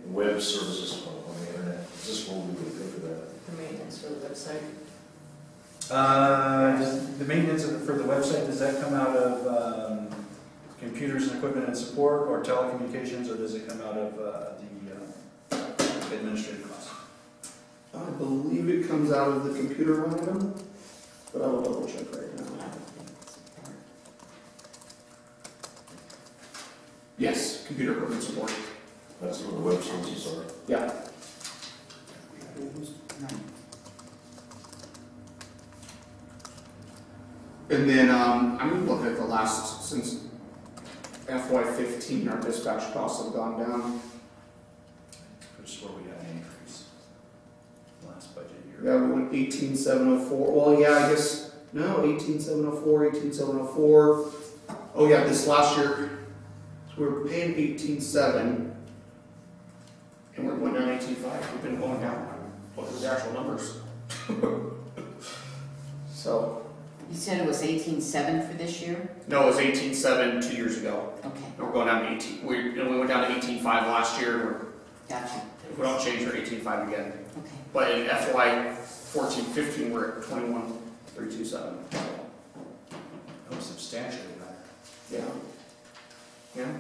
Web services on the internet, is this what we would pay for that? The maintenance for the website. The maintenance for the website, does that come out of computers and equipment and support, or telecommunications, or does it come out of the administrative costs? I believe it comes out of the computer line item, but I will double check right now. Yes, computer equipment support. That's what the web services are. Yeah. And then, I'm gonna look at the last, since FY15, our dispatch costs have gone down. Which is where we got an increase last budget year. Yeah, we went 18,704, well, yeah, I guess, no, 18,704, 18,704. Oh yeah, this last year, so we were paying 18,700, and we're going down 18,500, we've been going down. What are the actual numbers? So, You said it was 18.7 for this year? no, it was 18,700 2 years ago. Okay, And we're going down to 18, we went down to 18,500 last year, and gotcha. if we don't change, we're 18,500 again. Okay. But in FY 14-15, we're at 21,327. That was substantially better. Yeah. Yeah.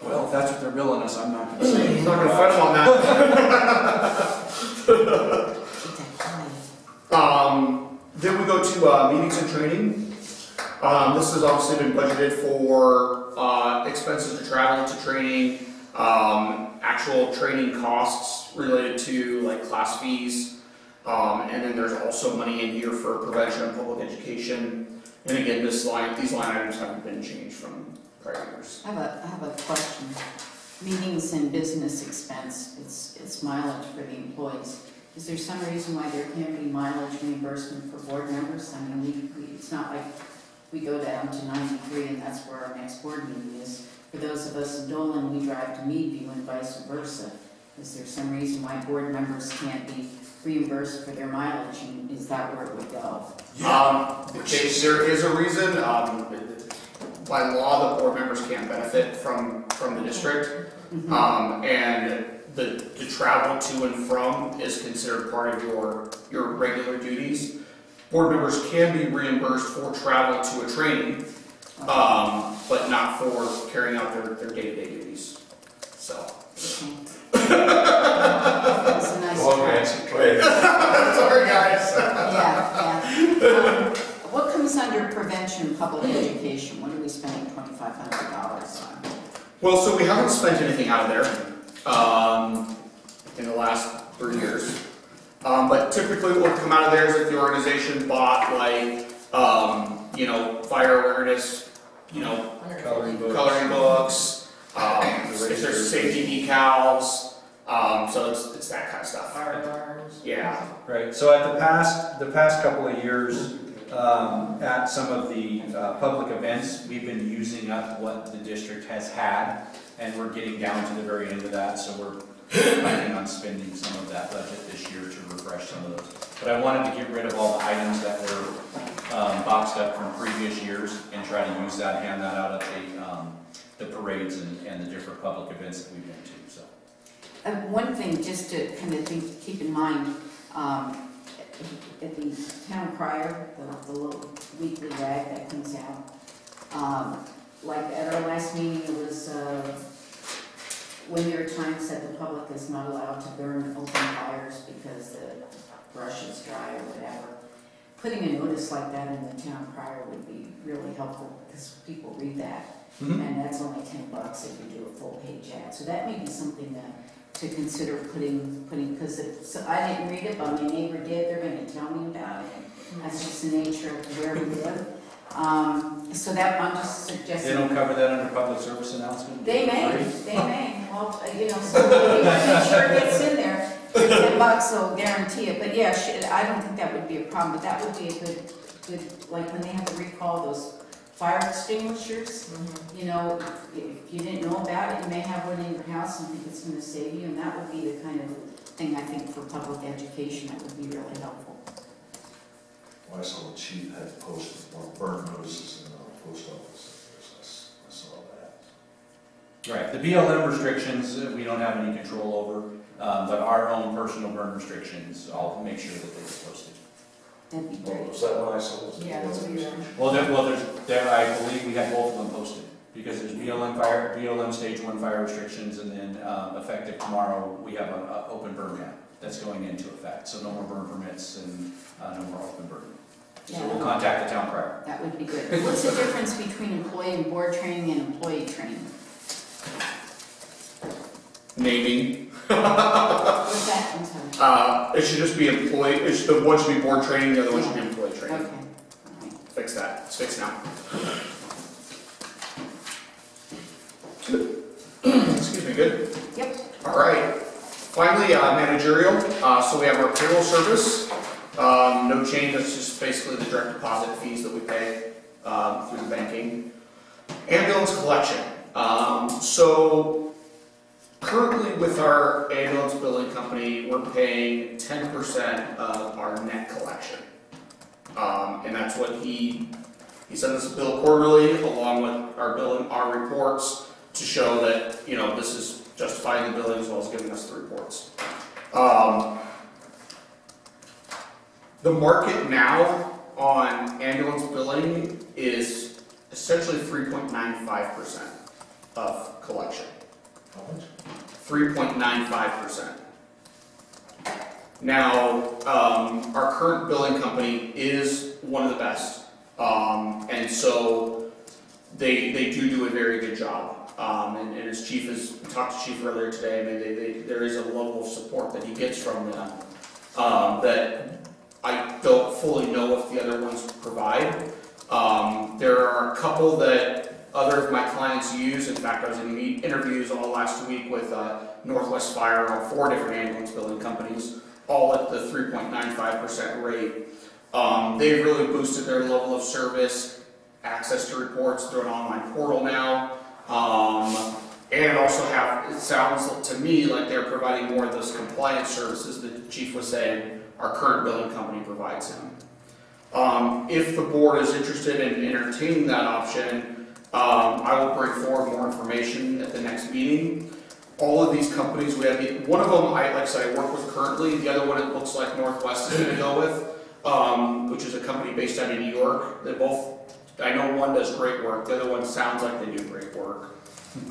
Well, if that's what they're billing us, I'm not gonna say. He's not gonna fight him on that. Then we go to meetings and training. This has obviously been budgeted for expenses to travel to training, actual training costs related to like class fees, and then there's also money in here for prevention and public education. And again, these line items haven't been changed from prior years. I have a question. Meetings and business expense, it's mileage for the employees. Is there some reason why there can't be mileage reimbursement for board members? I mean, it's not like we go down to 93 and that's where our next board meeting is. For those of us in Dolan, we drive to Meadview and vice versa. Is there some reason why board members can't be reimbursed for their mileage, and is that where it would go? There is a reason. By law, the board members can't benefit from the district, and the travel to and from is considered part of your regular duties. Board members can be reimbursed for travel to a training, but not for carrying out their day-to-day duties. So. That's a nice try. Sorry, guys. Yeah. What comes under prevention public education? What are we spending $2,500 on? Well, so we haven't spent anything out of there in the last 3 years. But typically what would come out of there is if the organization bought like, fire awareness, Coloring books, if there's safety decals, so it's that kind of stuff. Fire alarms. Yeah. Right, so at the past couple of years, at some of the public events, we've been using up what the district has had, and we're getting down to the very end of that, so we're planning on spending some of that budget this year to refresh some of those. But I wanted to get rid of all the items that were boxed up from previous years and try to use that, hand that out at the parades and the different public events that we've been to, so. One thing just to kind of keep in mind, at the town crier, the little weekly rag that comes out, like at our last meeting, it was when there are times that the public is not allowed to burn open fires because the brush is dry or whatever. Putting a notice like that in the town crier would be really helpful because people read that. And that's only $10 if you do a full page ad. So that may be something to consider putting, because I didn't read it, but my neighbor did. They're going to tell me about it. That's just the nature of where we live. So that I'm just suggesting. They don't cover that under public service announcement? They may. Well, so we want to make sure it gets in there. $10 will guarantee it. But yeah, I don't think that would be a problem. But that would be a good, like when they have to recall those fire extinguishers. If you didn't know about it, you may have one in your house and think it's going to save you. And that would be the kind of thing I think for public education that would be really helpful. Well, I saw the chief had posted burn notices in the post office. I saw that. Right, the BLM restrictions, we don't have any control over, but our own personal burn restrictions, I'll make sure that they're posted. That'd be Well, great. was that one I saw? Yeah, that's what you're. There, I believe we had both of them posted, because there's BLM stage 1 fire restrictions, and then, effective tomorrow, we have an open burn ban that's going into effect, so no more burn permits and, no more open burn. So we'll Yeah, contact the town crier. that would be good. What's the difference between employee and board training and employee training? Naming. What's that, I'm sorry? It should just be employee, the one should be board training, the other one should be employee Okay, training. all right. Fix that, it's fixed now. Excuse me, good? Yep. All right. Finally, managerial, so we have our payroll service. No change, that's just basically the direct deposit fees that we pay through the banking. Ambulance collection. So currently with our ambulance billing company, we're paying 10% of our net collection. And that's what he sends us a bill quarterly along with our reports to show that, you know, this is justifying the billing as well as giving us the reports. The market now on ambulance billing is essentially 3.95% of collection. How much? 3.95%. Now, our current billing company is one of the best, and so they do a very good job. And as Chief we talked to Chief earlier today, I mean, there is a level of support that he gets from them that I don't fully know if the other ones provide. There are a couple that other of my clients use. In fact, I was in interviews all last week with Northwest Fire on 4 different ambulance billing companies, all at the 3.95% rate. They've really boosted their level of service, access to reports through an online portal now. And also it sounds to me like they're providing more of those compliance services that the Chief was saying our current billing company provides him. If the board is interested in entertaining that option, I will bring forward more information at the next meeting. All of these companies, we have one of them, like I said, I work with currently. The other one, it looks like Northwest is going to go with, which is a company based out of New York. They both, I know one does great work. The other one sounds like they do great work.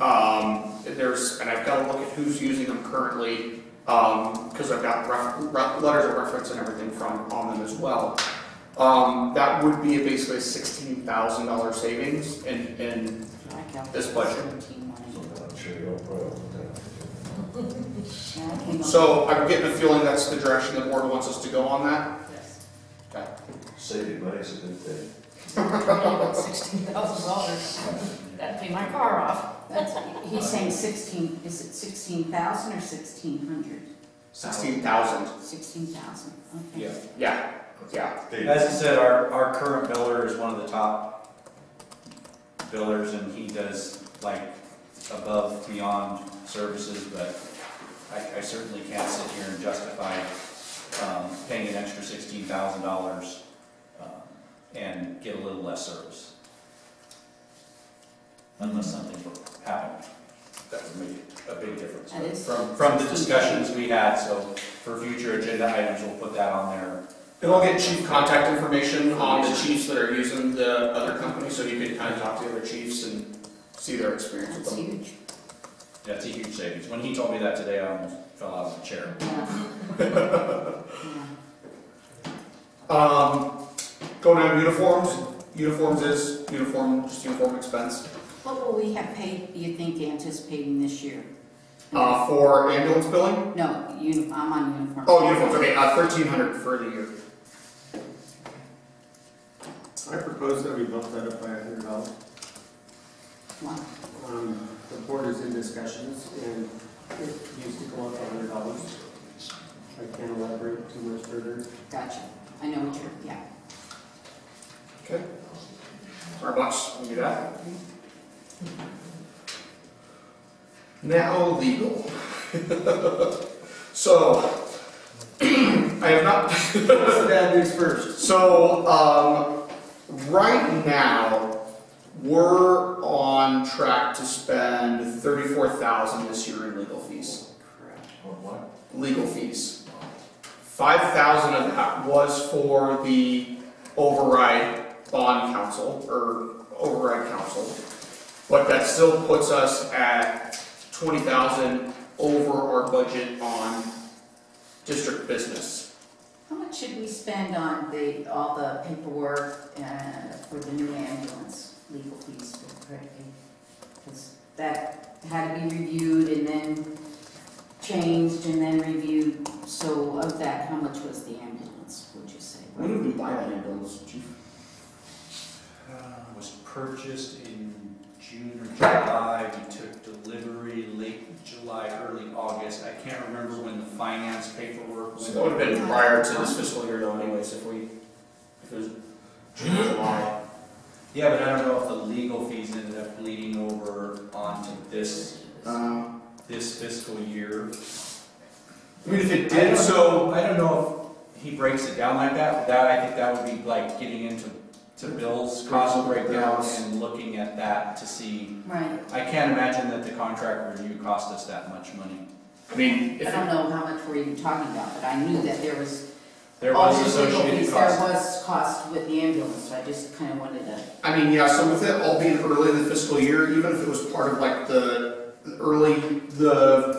And I've got to look at who's using them currently, because I've got letters of reference and everything on them as well. That would be basically a $16,000 savings in this budget. I'm sure you're all proud of that. So I'm getting a feeling that's the direction the board wants us to go on that. Yes. Okay. Saving money is a good thing. About $16,000. That'd pay my car off. He's saying 16, is it 16,000 or 1,600? 16,000. 16,000, okay. Yeah. Yeah. As I said, our current biller is one of the top billers, and he does like above, beyond services, but I certainly can't sit here and justify paying an extra $16,000 and get a little less service. Unless something were to happen, that would make a big difference. That is From the discussions we had, so for future agenda items, we'll put that on there. And I'll get chief contact information on the chiefs that are using the other company, so you can kind of talk to the other chiefs and see their experience with That's them. huge. Yeah, it's a huge savings. When he told me that today, I almost fell out of the chair. Yeah. Going on uniforms. Uniforms is just uniform expense. What will we have paid, do you think, anticipating this year? For ambulance billing? No, I'm on uniform. Oh, uniforms, okay, $1,300 for the year. I propose that we bump that up by $100. Wow. The board is in discussions and it needs to go up $100. I can't elaborate too much further. Gotcha. I know what you're, yeah. Okay. $100, we can do that. Now legal. So, I have not. Bad news first. So, right now, we're on track to spend $34,000 this year in legal fees. What? Legal fees 5,000 of that was for the override bond council, or override council. But that still puts us at 20,000 over our budget on district business. How much should we spend on all the paperwork for the new ambulance, legal fees for the credit card? Because that had to be reviewed and then changed and then reviewed. So of that, how much was the ambulance, would you say? When did we buy that ambulance, Chief? Was purchased in June or July. We took delivery late July, early August. I can't remember when the finance paperwork was. So that would have been prior to this fiscal year though anyways, if it was June or July. Yeah, but I don't know if the legal fees ended up bleeding over onto this fiscal year. I mean, if it I did, don't so, know- I don't know if he breaks it down like that. I think that would be like getting into Bill's cost breakdown and looking at that to see. Right. I can't imagine that the contract review cost us that much money. I mean, if I don't know how much we're even talking about, but I knew that there was. There all was these legal associated fees, cost. There was cost with the ambulance, so I just kind of wanted to. I mean, yeah, so with it all being early in the fiscal year, even if it was part of like the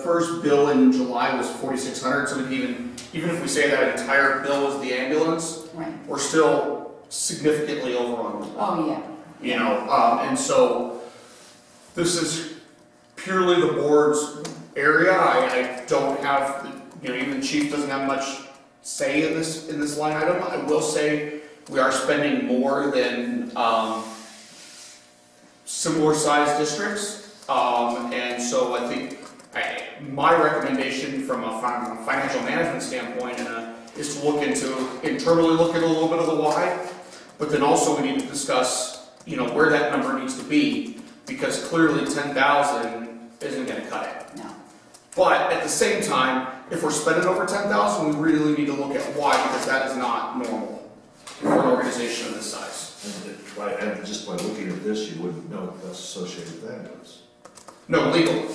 first bill in July was 4,600, so even if we say that entire bill was the ambulance, Right. we're still significantly over on the Oh, yeah. you know, and so this is purely the board's area. I don't have, you know, even the chief doesn't have much say in this line item. I will say we are spending more than similar sized districts, and so I think my recommendation from a financial management standpoint is to internally look at a little bit of the why. But then also we need to discuss, you know, where that number needs to be, because clearly 10,000 isn't going to cut it. No. But at the same time, if we're spending over 10,000, we really need to look at why, because that is not normal for an organization of this size. And just by looking at this, you wouldn't know if that's associated with ambulance. No, legal.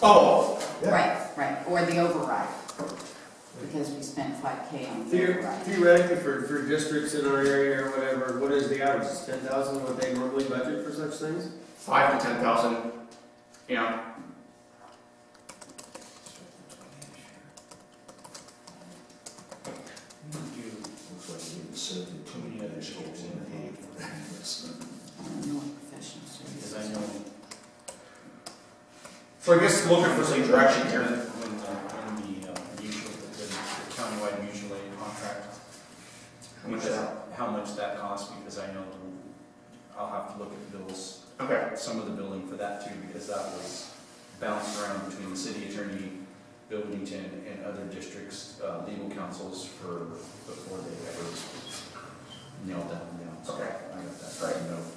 Oh, Yeah. Right, or the override, because we spent 5K on the override. Theoretically, for districts in our area or whatever, what is the average? Is 10,000 what they normally budget for such things? 5 to 10,000. You know, Looks like you need to set the too many other schools in the hand. I don't know what professional services. Because I know so I guess looking for some direction here. when the countywide mutual aid contract, how much that costs, because I know I'll have to look at the bills, Okay. some of the billing for that too, because that was bounced around between the city attorney, Billington, and other districts, legal counsels before they ever nailed that one down. So Okay. I got that right note.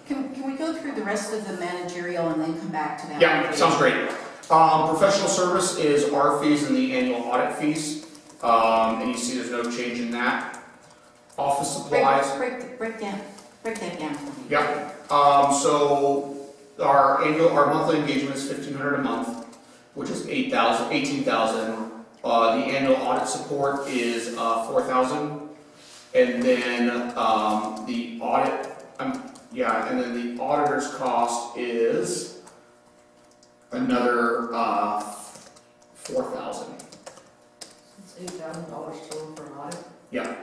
Can we go through the rest of the managerial and then come back to that? Yeah, sounds great. Professional service is our fees and the annual audit fees. And you see there's no change in that. Office supplies. Break that down for me. Yeah. So our monthly engagement is $1,500 a month, which is $18,000. The annual audit support is $4,000. And then the audit, and then the auditor's cost is another $4,000. It's $8,000 total for an audit. Yeah.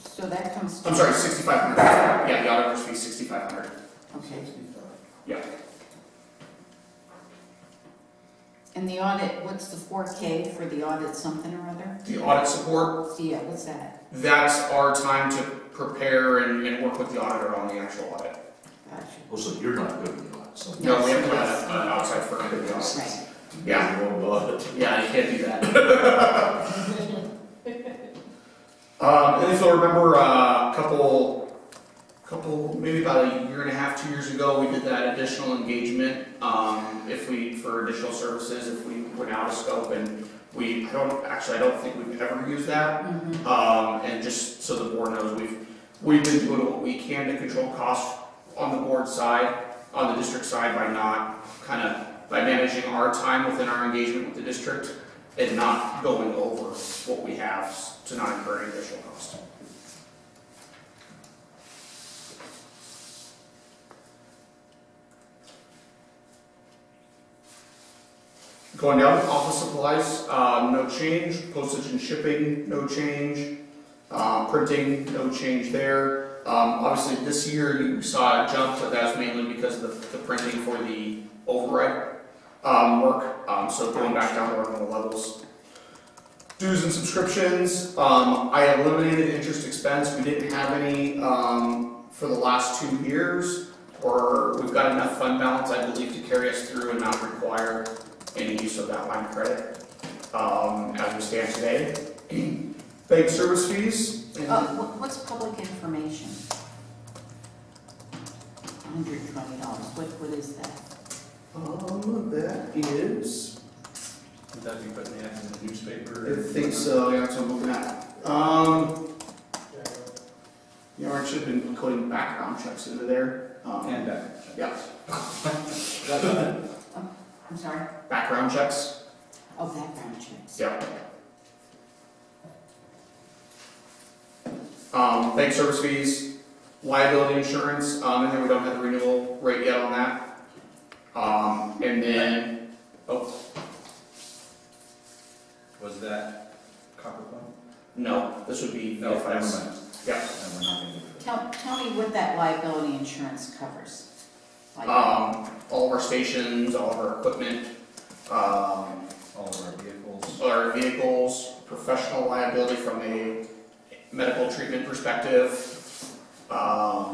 So that comes to. I'm sorry, 6,500. Yeah, the auditor's fee is 6,500. Okay. Yeah. And the audit, what's the 4K for the audit something or other? The audit support, Yeah, what's that? that's our time to prepare and work with the auditor on the actual audit. Gotcha. Oh, so you're not good at that, so. No, we have to have an outside firm to do the audit. Right. Yeah. You won't know it. Yeah, you can't do that. And if you'll remember, maybe about a year and a half, 2 years ago, we did that additional engagement, for additional services, if we went out of scope, and I don't think we've ever used that. And just so the board knows, we've been doing what we can to control costs on the board side, on the district side, by not kind of by managing our time within our engagement with the district and not going over what we have to not incur any additional cost. Going down, office supplies, no change. Postage and shipping, no change. Printing, no change there. Obviously, this year you saw a jump, but that's mainly because of the printing for the override work. So going back down to our normal levels. Dues and subscriptions, I eliminated interest expense. We didn't have any for the last 2 years, or we've got enough fund balance, I believe, to carry us through and not require any use of that line of credit as we stand today. Bank service fees. What's public information? $120, what is that? That is, Would that be putting the ads in the newspaper? I think so, yeah, that's what I'm looking at. You know, I should have been coding background checks into there. And back. Yeah, I'm sorry? background checks, Oh, background checks. yeah. Bank service fees, liability insurance, and then we don't have the renewal rate yet on that. And then, Was that copper one? no, this would be No, never VFS. mind. Yeah. Then we're not gonna do it. Tell me what that liability insurance covers. Like, All of our stations, all of our equipment, All of our vehicles. professional liability from a medical treatment perspective. tell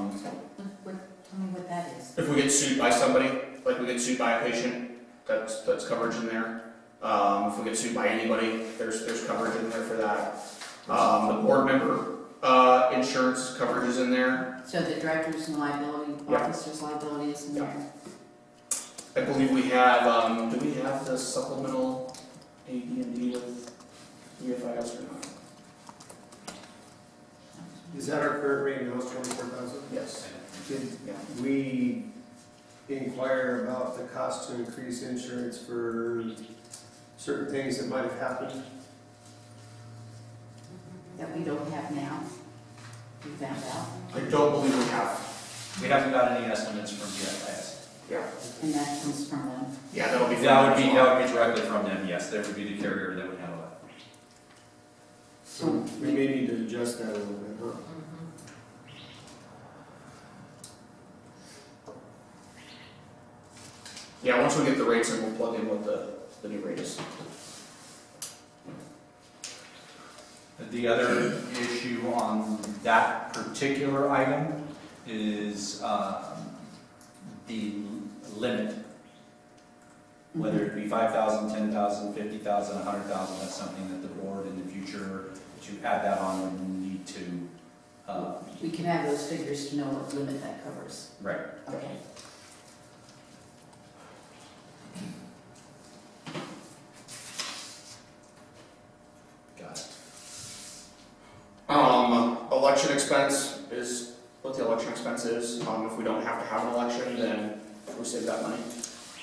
me what that is. If we get sued by somebody, like we get sued by a patient, that's coverage in there. If we get sued by anybody, there's coverage in there for that. The board member insurance coverage is in there. So the director's liability, Yeah. officer's liability is in Yeah. there? I believe we have, do we have the supplemental AD&D with UFIS or not? Is that our current rate now, is 24,000? Yes. Did Yeah. we inquire about the cost to increase insurance for certain things that might have happened? That we don't have now? We found out? I don't believe we have. We haven't got any estimates from GFIS. Yeah. And that comes from them? Yeah, that'll be. That would be directly from them, yes, they would be the carrier that would handle that. So we may need to adjust that a little bit, huh? Yeah, once we get the rates in, we'll plug in what the new rate is. The other issue on that particular item is the limit. Whether it be 5,000, 10,000, 50,000, 100,000, that's something that the board in the future, to add that on, would need to, We can have those figures to know what limit that covers. right. Okay. Got it. Election expense is what the election expense is. If we don't have to have an election, then we save that money.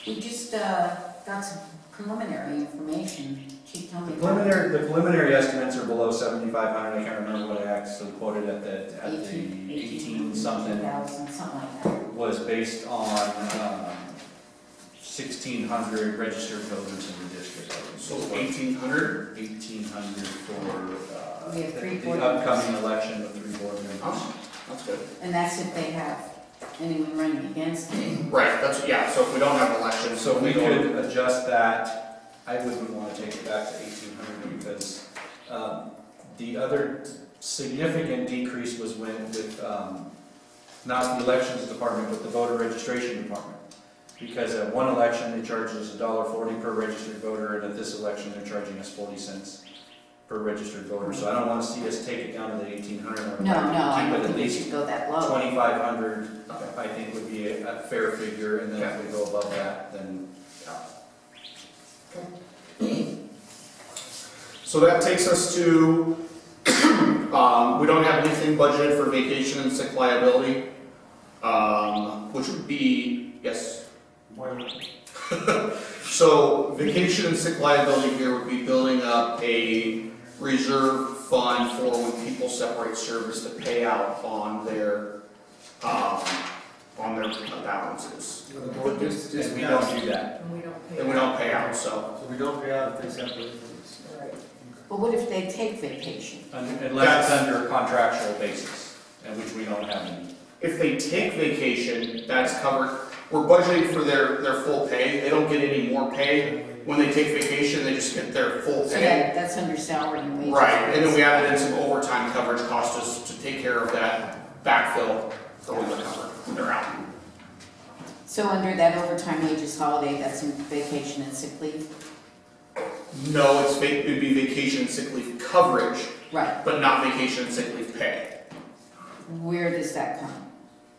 We just got some preliminary information. Chief, tell me about The preliminary estimates are below 7,500, I can't remember what I actually quoted at the 18 something. 18,000, something like that. Was based on 1,600 registered voters in the district. So 1,800. 1,800 for We have three the board upcoming election with 3 board members. Oh, that's good. And that's if they have anyone running against it. Right, yeah, so if we don't have an election, So we don't- could adjust that. I wouldn't want to take it back to 1,800 because the other significant decrease was with not the elections department, but the voter registration department. Because at one election, they charged us $1.40 per registered voter, and at this election, they're charging us 40 cents per registered voter. So I don't want to see us take it down to the 1,800. No, I Keep don't it at think we least should go that low. 2,500, I think would be a fair figure, and then if we go above that, then So that takes us to, we don't have anything budgeted for vacation and sick liability, which would be, yes, Why not? So vacation and sick liability here would be building up a reserve fund for when people separate service to pay out on their balances. The board just And we don't do that. And we don't pay. And we don't pay out, so. So we don't pay out if they separate. Right. But what if they take vacation? Unless it's under a contractual basis, and which we don't have any. If they take vacation, that's covered. We're budgeting for their full pay. They don't get any more pay. When they take vacation, they just get their full So pay. that's under salary and wages. Right, and then we added in some overtime coverage cost us to take care of that backfill for when they're covered, when they're out. So under that overtime wages holiday, that's in vacation and sick leave? No, it'd be vacation and sick leave coverage, Right. but not vacation and sick leave pay. Where does that come?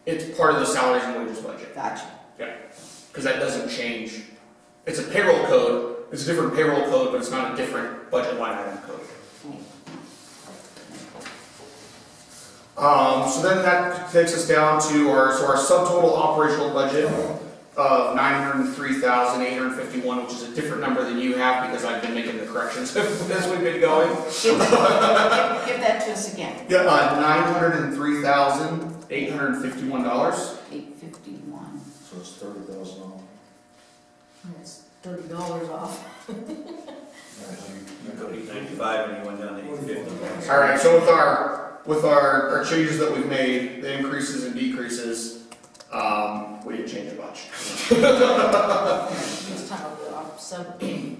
It's part of the salaries and wages budget, Gotcha. because that doesn't change. It's a payroll code, it's a different payroll code, but it's not a different budget line item code. So then that takes us down to our subtotal operational budget of $903,851, which is a different number than you have because I've been making the corrections as we've been going. Give that to us again. Yeah, $903,851. 851. So it's $30,000. It's $30 off. Right. You go to 95 and you went down to 850. All right, so with our changes that we've made, the increases and decreases, we didn't change it much. This time I'll go off subtotal.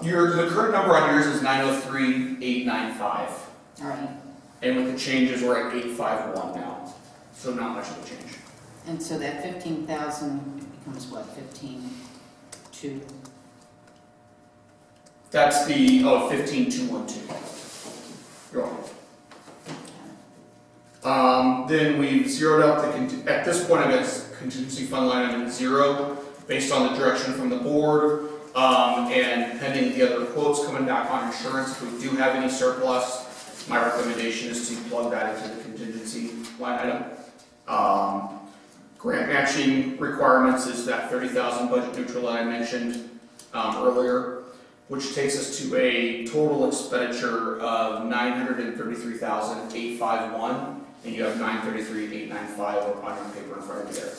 The current number on yours is 903,895, All right. and with the changes, we're at 851 now, so not much of a change. And so that 15,000 becomes what, 15,2? That's the, 15,212. You're welcome. Then we've zeroed out at this point, I guess, contingency fund line item 0, based on the direction from the board, and pending the other quotes coming back on insurance. If we do have any surplus, my recommendation is to plug that into the contingency line item. Grant matching requirements is that 30,000 budget neutral that I mentioned earlier, which takes us to a total expenditure of $933,851. And you have 933,895 on your paper in front of you there.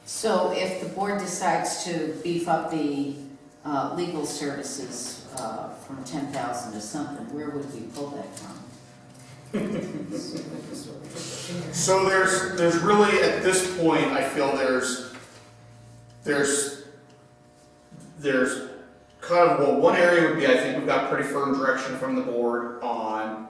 So if the board decides to beef up the legal services from 10,000 to something, where would we pull that from? So there's really, at this point, I feel there's kind of, well, one area would be, I think we've got pretty firm direction from the board on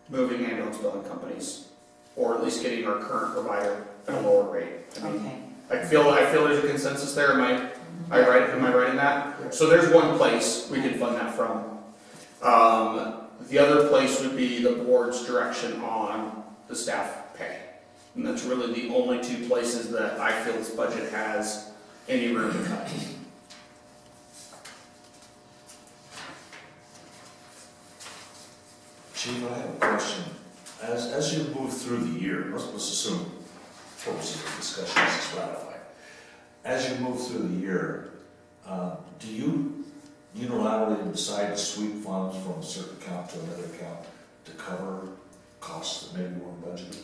moving ambulance billing companies, or at least getting our current provider at a lower rate. I mean, Okay. I feel there's a consensus there. Am I right? Am I right in that? So there's one place we can fund that from. The other place would be the board's direction on the staff pay. And that's really the only two places that I feel this budget has any room to cut. Chief, I have a question. As you move through the year, let's assume, purposes of discussion, this is ratified. As you move through the year, do you unilaterally decide to sweep funds from a certain account to another account to cover costs that maybe weren't budgeted?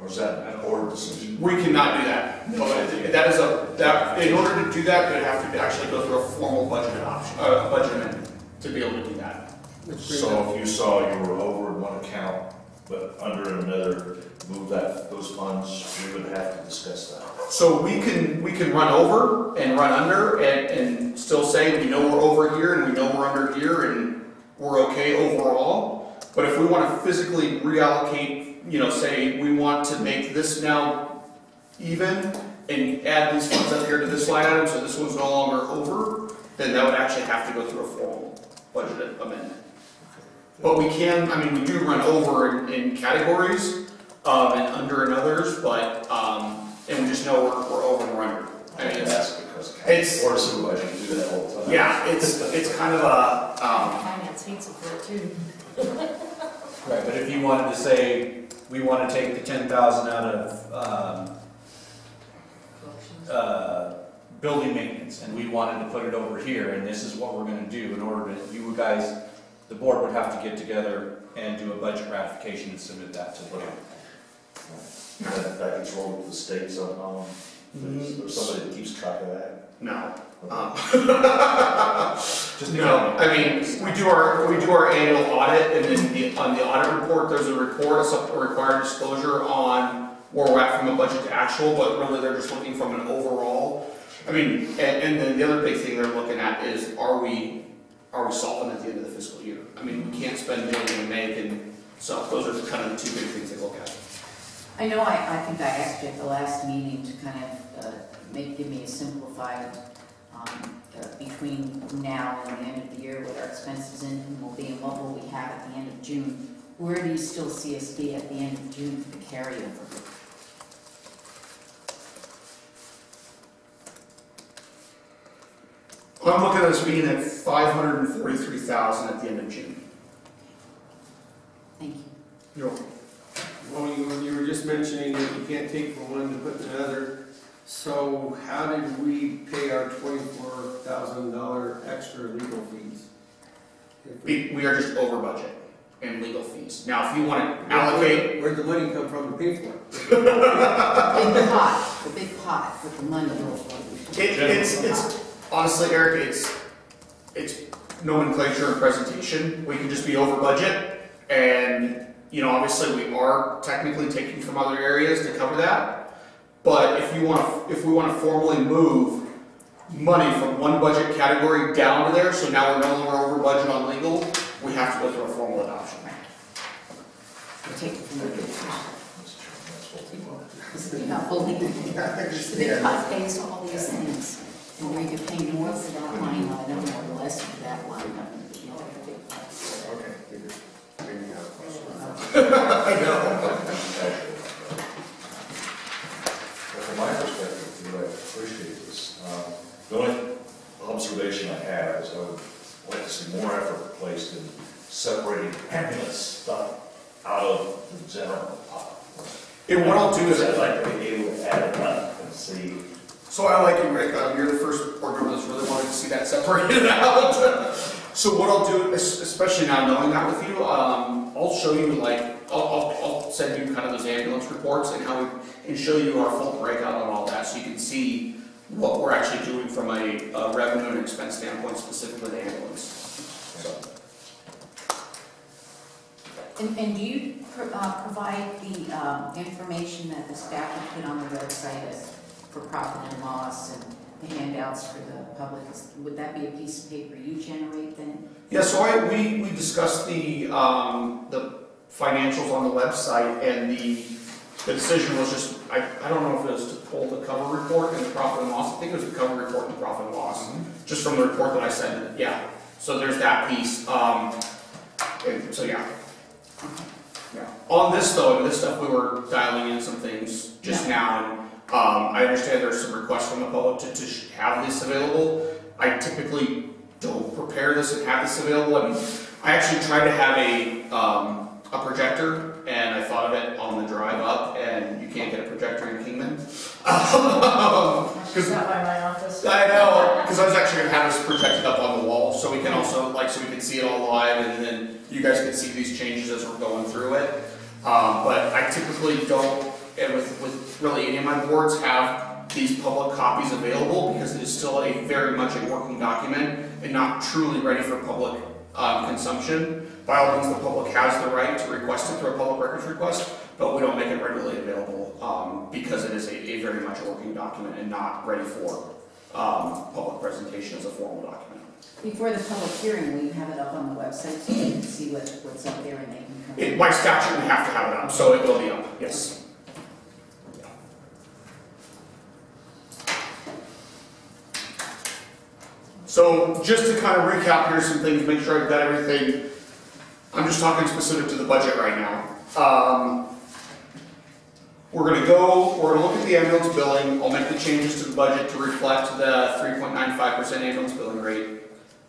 Or is that a board decision? We cannot do that. No, in order to do that, we'd have to actually go through a formal budget amendment to be able to do that. So if you saw you were over in one account, but under another, move those funds, we would have to discuss that. So we can run over and run under and still say we know we're over here and we know we're under here and we're okay overall. But if we want to physically reallocate, say we want to make this now even and add these funds up here to this line item so this one's no longer over, then that would actually have to go through a formal budget amendment. But we can, we do run over in categories and under in others, but and we just know we're over and we're under. That's because it's Board of Supervisors do that all the time. yeah, it's kind of a Finance hates it for it too. Right, but if you wanted to say, we want to take the 10,000 out of, building maintenance, and we wanted to put it over here, and this is what we're gonna do in order to, you guys, the board would have to get together and do a budget ratification and submit that to the county. That gets rolled with the state somehow. There's somebody that keeps track of that. No. Just No, I mean, we do our annual audit, and then on the audit report, there's a report, a required disclosure on where we're at from a budget to actual, but really they're just looking from an overall. I mean, and then the other big thing they're looking at is, are we solvent at the end of the fiscal year? I mean, we can't spend more than we make, and so those are kind of the two big things they look at. I know, I think I asked you at the last meeting to kind of give me a simplified, between now and the end of the year, what our expenses in will be and what will we have at the end of June. Where do you still see us be at the end of June for the carryover? I'm looking at us being at 543,000 at the end of June. Thank you. You're welcome. Well, you were just mentioning that you can't take from one to put in another. So how did we pay our $24,000 extra legal fees? We are just over budget in legal fees. Now, if you want to allocate, Where'd the money come from to pay for it? The big pot with the money. it's honestly, Eric, it's nomenclature and presentation. We can just be over budget, and you know, obviously, we are technically taking from other areas to cover that. But if we want to formally move money from one budget category down to there, so now we're no longer over budget on legal, we have to go through a formal adoption. We'll take it from the big pot. That's what we want to do. It's the big pot pays all these things. And where you pay more for that line item or less for that line item. You know, the big pot. Okay, maybe not. From my perspective, I appreciate this. The only observation I have is I would like to see more effort placed in separating ambulance stuff out of the general pot. And what I'll do is, I'd like to be able to add it up and see. so I like you, Rick. You're the first board member that's really wanted to see that separated out. So what I'll do, especially now knowing that with you, I'll show you I'll send you kind of those ambulance reports and show you our full breakout on all that, so you can see what we're actually doing from a revenue and expense standpoint, specifically the ambulance. So. And do you provide the information that the staff will put on the website as for profit and loss and the handouts for the public? Would that be a piece of paper you generate then? Yeah, so we discussed the financials on the website, and the decision was just, I don't know if it was to pull the cover report and the profit and loss. I think it was the cover report and the profit and loss, just from the report that I sent. Yeah, so there's that piece. And so yeah. Yeah. On this though, this stuff we were dialing in some things just now, and I understand there's some requests from the public to have this available. I typically don't prepare this and have this available. I mean, I actually tried to have a projector, and I thought of it on the drive up, and you can't get a projector in Kingman. Is that by my office? I know, because I was actually going to have this projected up on the wall, so we can also, so we can see it all live, and then you guys can see these changes as we're going through it. But I typically don't, and with really any of my boards, have these public copies available, because it is still very much a working document and not truly ready for public consumption. By all means, the public has the right to request it through a public records request, but we don't make it readily available because it is a very much a working document and not ready for public presentation as a formal document. Before the public hearing, will you have it up on the website so you can see what's up there and they can come in? By statute, we have to have it up, so it will be up, yes. So just to kind of recap here some things, make sure I've got everything. I'm just talking specific to the budget right now. We're going to look at the ambulance billing. I'll make the changes to the budget to reflect the 3.95% ambulance billing rate.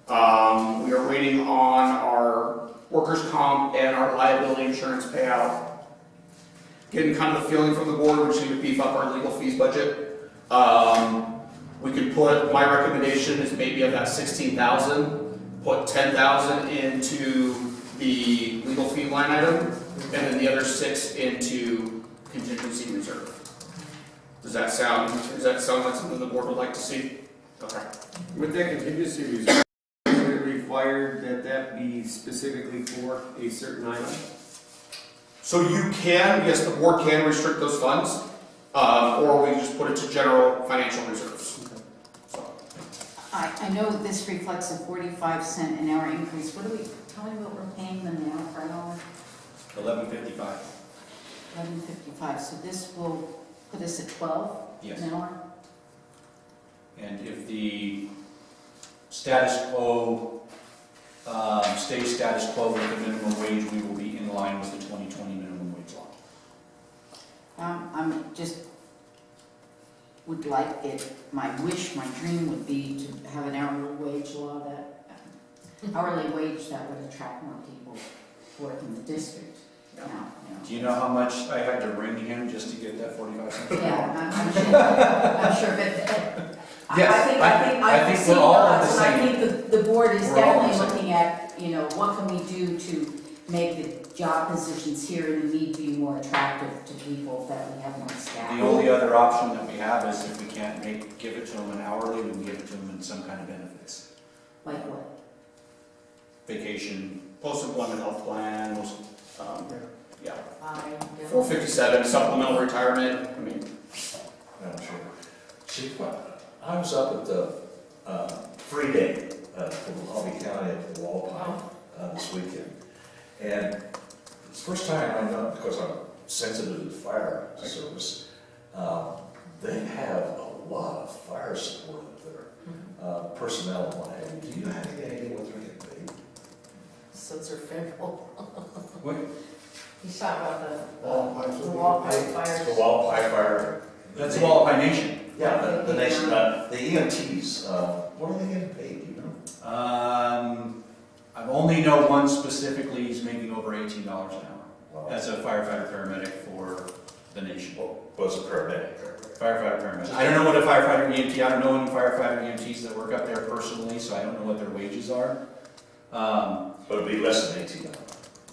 We are waiting on our workers' comp and our liability insurance payout. getting kind of the feeling from the board, we just need to beef up our legal fees budget. We could put, my recommendation is maybe of that 16,000, put 10,000 into the legal fee line item, and then the other 6 into contingency reserve. Does that sound like something the board would like to see? Okay. With that contingency reserve, is it required that that be specifically for a certain item? So you can, yes, the board can restrict those funds, or we just put it to general financial reserves. So, I know this reflects a 45-cent an hour increase. What do we, tell me what we're paying them now per hour? $11.55. $11.55, so this will put us at 12 Yes. an hour? And if the status quo stays status quo with the minimum wage, we will be in line with the 2020 minimum wage law. I'm just, would like it, my wish, my dream would be to have an hourly wage law that, hourly wage that would attract more people to work in the district. Now, Do you know how much I had to ring him just to get that 45 cents? Yeah, I'm sure, but Yes, I think see we're all us, the and same. I think the board is We're all the definitely same. looking at, what can we do to make the job positions here in the need be more attractive to people, that we have more staff. The only other option that we have is if we can't give it to them an hourly, we can give it to them in some kind of benefits. Like what? Vacation. post-employment health plan, yeah. 450. 457, supplemental retirement, I mean, Madam Chair. Chief, I was up at the free day from Hobby County at the Walpine this weekend. And it's the first time I know, because I'm sensitive to fire service, they have a lot of fire support up there, personnel and what have you. Do you have any idea what they're getting paid? Since they're federal. What? He's talking about the Wall wall pipe. pipe fires. The Walpine Fire. That's Wallapai Nation. Yeah, the nation, the EMTs, what are they getting paid, do you know? I only know one specifically, he's making over $18 an hour Well, as a firefighter paramedic for the nation. was a paramedic. Firefighter paramedic. I don't know what a firefighter EMT, I don't know any firefighter EMTs that work up there personally, so I don't know what their wages are. But it'd be less than 18 hours.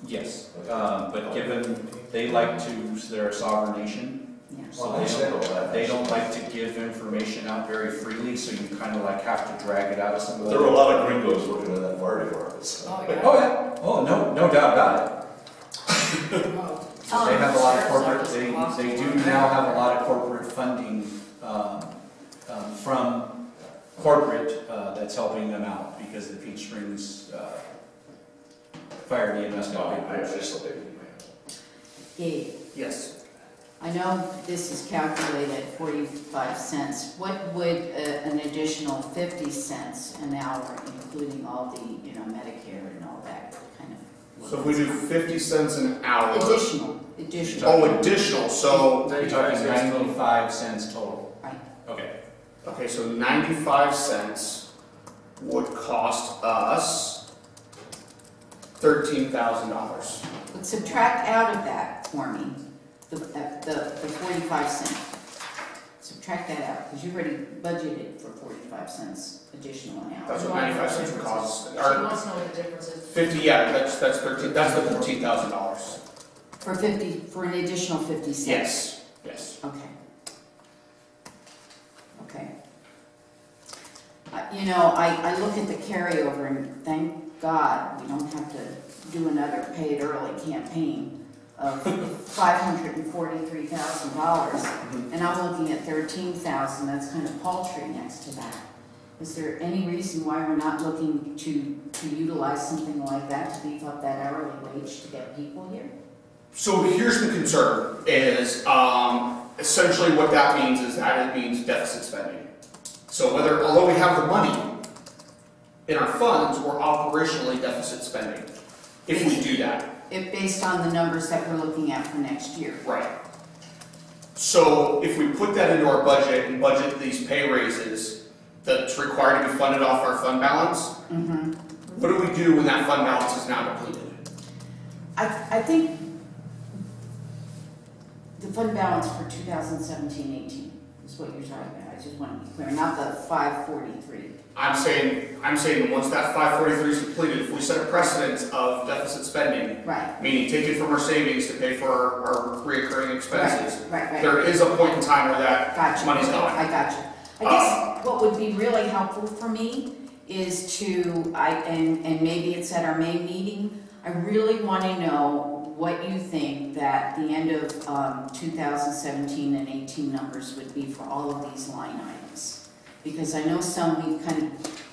Yes, but given they like to, they're a sovereign nation, Yeah. so Well, I understand all that. they don't like to give information out very freely, so you kind of like have to drag it out of some of There were a lot of gringos working in that fire department. So. Oh, yeah. Oh, yeah, oh, no doubt about it. Oh, They have a lot of sheriff's corporate, office they lost do one. now have a lot of corporate funding from corporate that's helping them out because the Peach Springs Fire EMS got big I push. just thought they didn't. Gabe, yes. I know this is calculated at 45 cents. What would an additional 50 cents an hour, including all the, Medicare and all that kind of? So if we do 50 cents an hour. Additional. Oh, additional, so, You're talking 95 cents total. Right. Okay. okay, so 95 cents would cost us $13,000. But subtract out of that for me, the 45 cent. Subtract that out, because you already budgeted for 45 cents additional an hour. That's what 95 cents would cost. She Or wants to know what the difference is. 50, yeah, that's 13, that's the $14,000. For an additional 50 cents? Yes, yes. Okay. Okay. I look at the carryover and thank God we don't have to do another paid early campaign of $543,000. And I'm looking at $13,000, that's kind of paltry next to that. Is there any reason why we're not looking to utilize something like that to beef up that hourly wage to get people here? So here's the concern, is essentially what that means is that it means deficit spending. So although we have the money in our funds, we're operationally deficit spending, if we do that. Based on the numbers that we're looking at for next year. Right. So if we put that into our budget and budget these pay raises that's required to be funded off our fund balance, what do we do when that fund balance is now depleted? I think fund balance for 2017-18 is what you're talking about. I just want to be clear, not the 543. I'm saying once that 543 is completed, if we set a precedent of deficit spending, Right. meaning take it from our savings to pay for our reoccurring expenses, Right. there is a point in time where that Gotcha. money's gone. I got you. I guess what would be really helpful for me is to, and maybe it's at our May meeting, I really want to know what you think that the end of 2017 and 18 numbers would be for all of these line items. Because I know some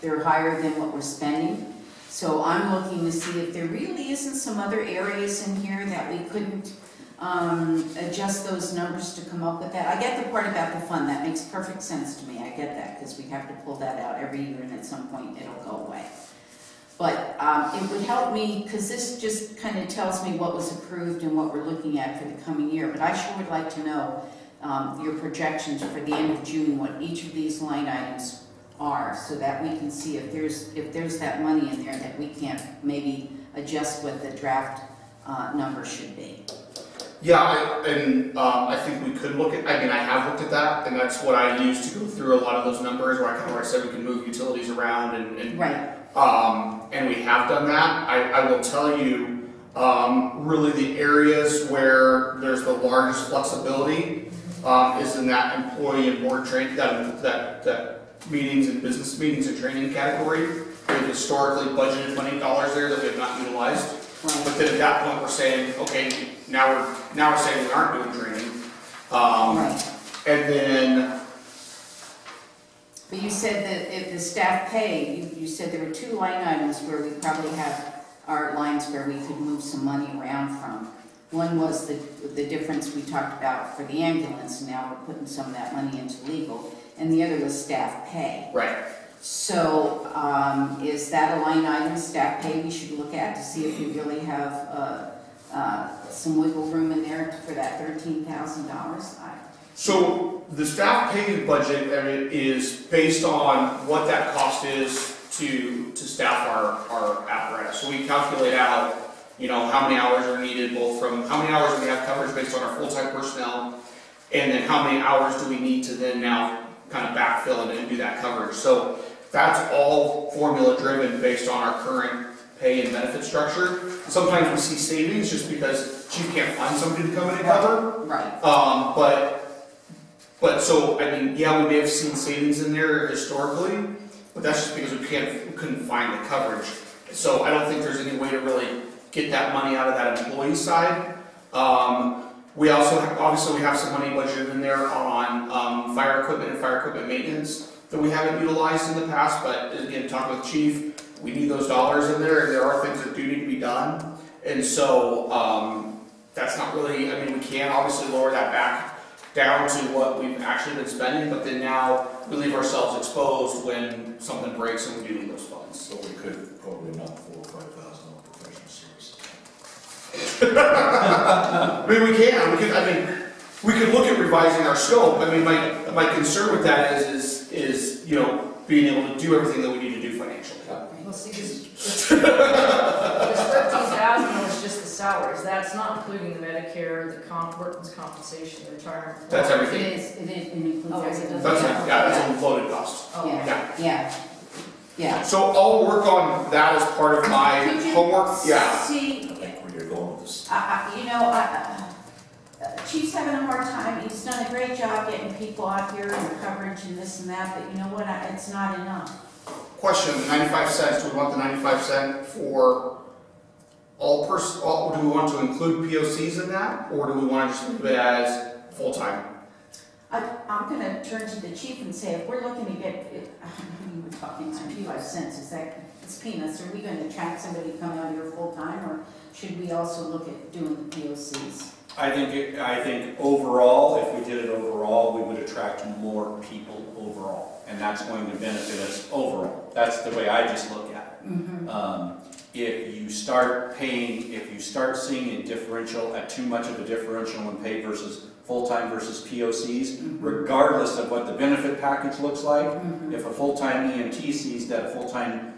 they're higher than what we're spending. So I'm looking to see if there really isn't some other areas in here that we couldn't adjust those numbers to come up with that. I get the part about the fund, that makes perfect sense to me, I get that, because we have to pull that out every year and at some point it'll go away. But it would help me, because this just kind of tells me what was approved and what we're looking at for the coming year, but I sure would like to know your projections for the end of June, what each of these line items are, so that we can see if there's that money in there that we can't maybe adjust what the draft number should be. Yeah, I think we could look at, I have looked at that, and that's what I used to go through a lot of those numbers, where I said we can move utilities around and Right. And we have done that. I will tell you, really the areas where there's the largest flexibility is in that employee and board training, that meetings and business meetings and training category. We've historically budgeted money dollars there that we have not utilized. Right. But then at that point, we're saying, okay, now we're saying we aren't doing training. Right. And then, But you said that if the staff pay, you said there were two line items where we probably have our lines where we could move some money around from. One was the difference we talked about for the ambulance, and now we're putting some of that money into legal, and the other was staff pay. right. So, is that a line item, staff pay, we should look at to see if we really have some wiggle room in there for that $13,000? So the staff pay budget is based on what that cost is to staff our apparatus. So we calculate out, how many hours are needed, both from how many hours we have coverage based on our full-time personnel, and then how many hours do we need to then now kind of backfill and do that coverage. So that's all formula driven based on our current pay and benefit structure. Sometimes we see savings just because chief can't find somebody to come in and cover. Right. But so, we may have seen savings in there historically, but that's just because we couldn't find the coverage. So I don't think there's any way to really get that money out of that employee side. We also obviously have some money budgeted in there on fire equipment and fire equipment maintenance that we haven't utilized in the past, but again, talking with chief, we need those dollars in there, and there are things that do need to be done. And so that's not really, we can obviously lower that back down to what we've actually been spending, but then now we leave ourselves exposed when something breaks and we do need those funds. So we could probably knock $4,000 or $5,000 on professional services. We could look at revising our scope. My concern with that is being able to do everything that we need to do financially. Well, see, this 13,000 was just the salaries, that's not including the Medicare, the workman's compensation, the retirement. That's everything. It includes Oh, it everything. does. That's a loaded cost. Oh, Yeah. So I'll work on that as part of my Could you homework. Yeah. see, Where you're going with this. Chief's having a hard time, he's done a great job getting people out here and coverage and this and that, but you know what, it's not enough. Question, 95 cents, do we want the 95 cent for do we want to include POCs in that, or do we want to just leave it as full-time? I'm gonna turn to the chief and say, if we're looking to get, you were talking 95 cents, it's peanuts, are we gonna attract somebody to come out here full-time, or should we also look at doing the POCs? I think overall, if we did it overall, we would attract more people overall, and that's going to benefit us overall. That's the way I just look at it. Mm-hmm. If you start seeing a differential, too much of a differential in pay versus full-time versus POCs, Mm-hmm. regardless of what the benefit package looks like, Mm-hmm. if a full-time EMT sees that a full-time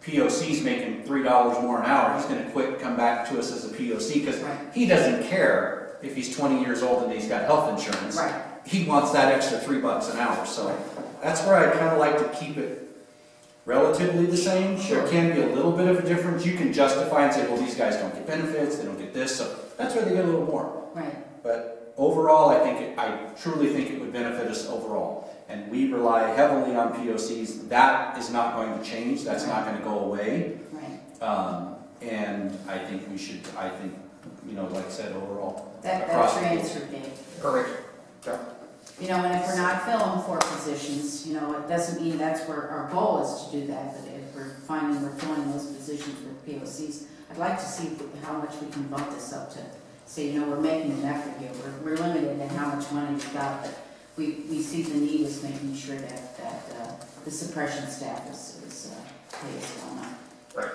POC is making $3 more an hour, he's going to quit, come back to us as a POC because Right. he doesn't care if he's 20 years old and he's got health insurance, Right. he wants that extra $3 an hour. So that's where I kind of like to keep it relatively the same. Sure. There can be a little bit of a difference. You can justify and say, well, these guys don't get benefits, they don't get this, so that's where they get a little more. Right. But overall, I truly think it would benefit us overall. And we rely heavily on POCs. That is not going to change. That's not going to go away. Right. And I think we should, like I said, overall. That across the board. transfer date. Perfect. Yeah. You know, and if we're not filling 4 positions, it doesn't mean that's where our goal is to do that, but if we're filling those positions with POCs, I'd like to see how much we can bump this up to, say, we're making an effort here, we're limited in how much money we've got, but we see the need is making sure that the suppression staff is paid well enough. Right.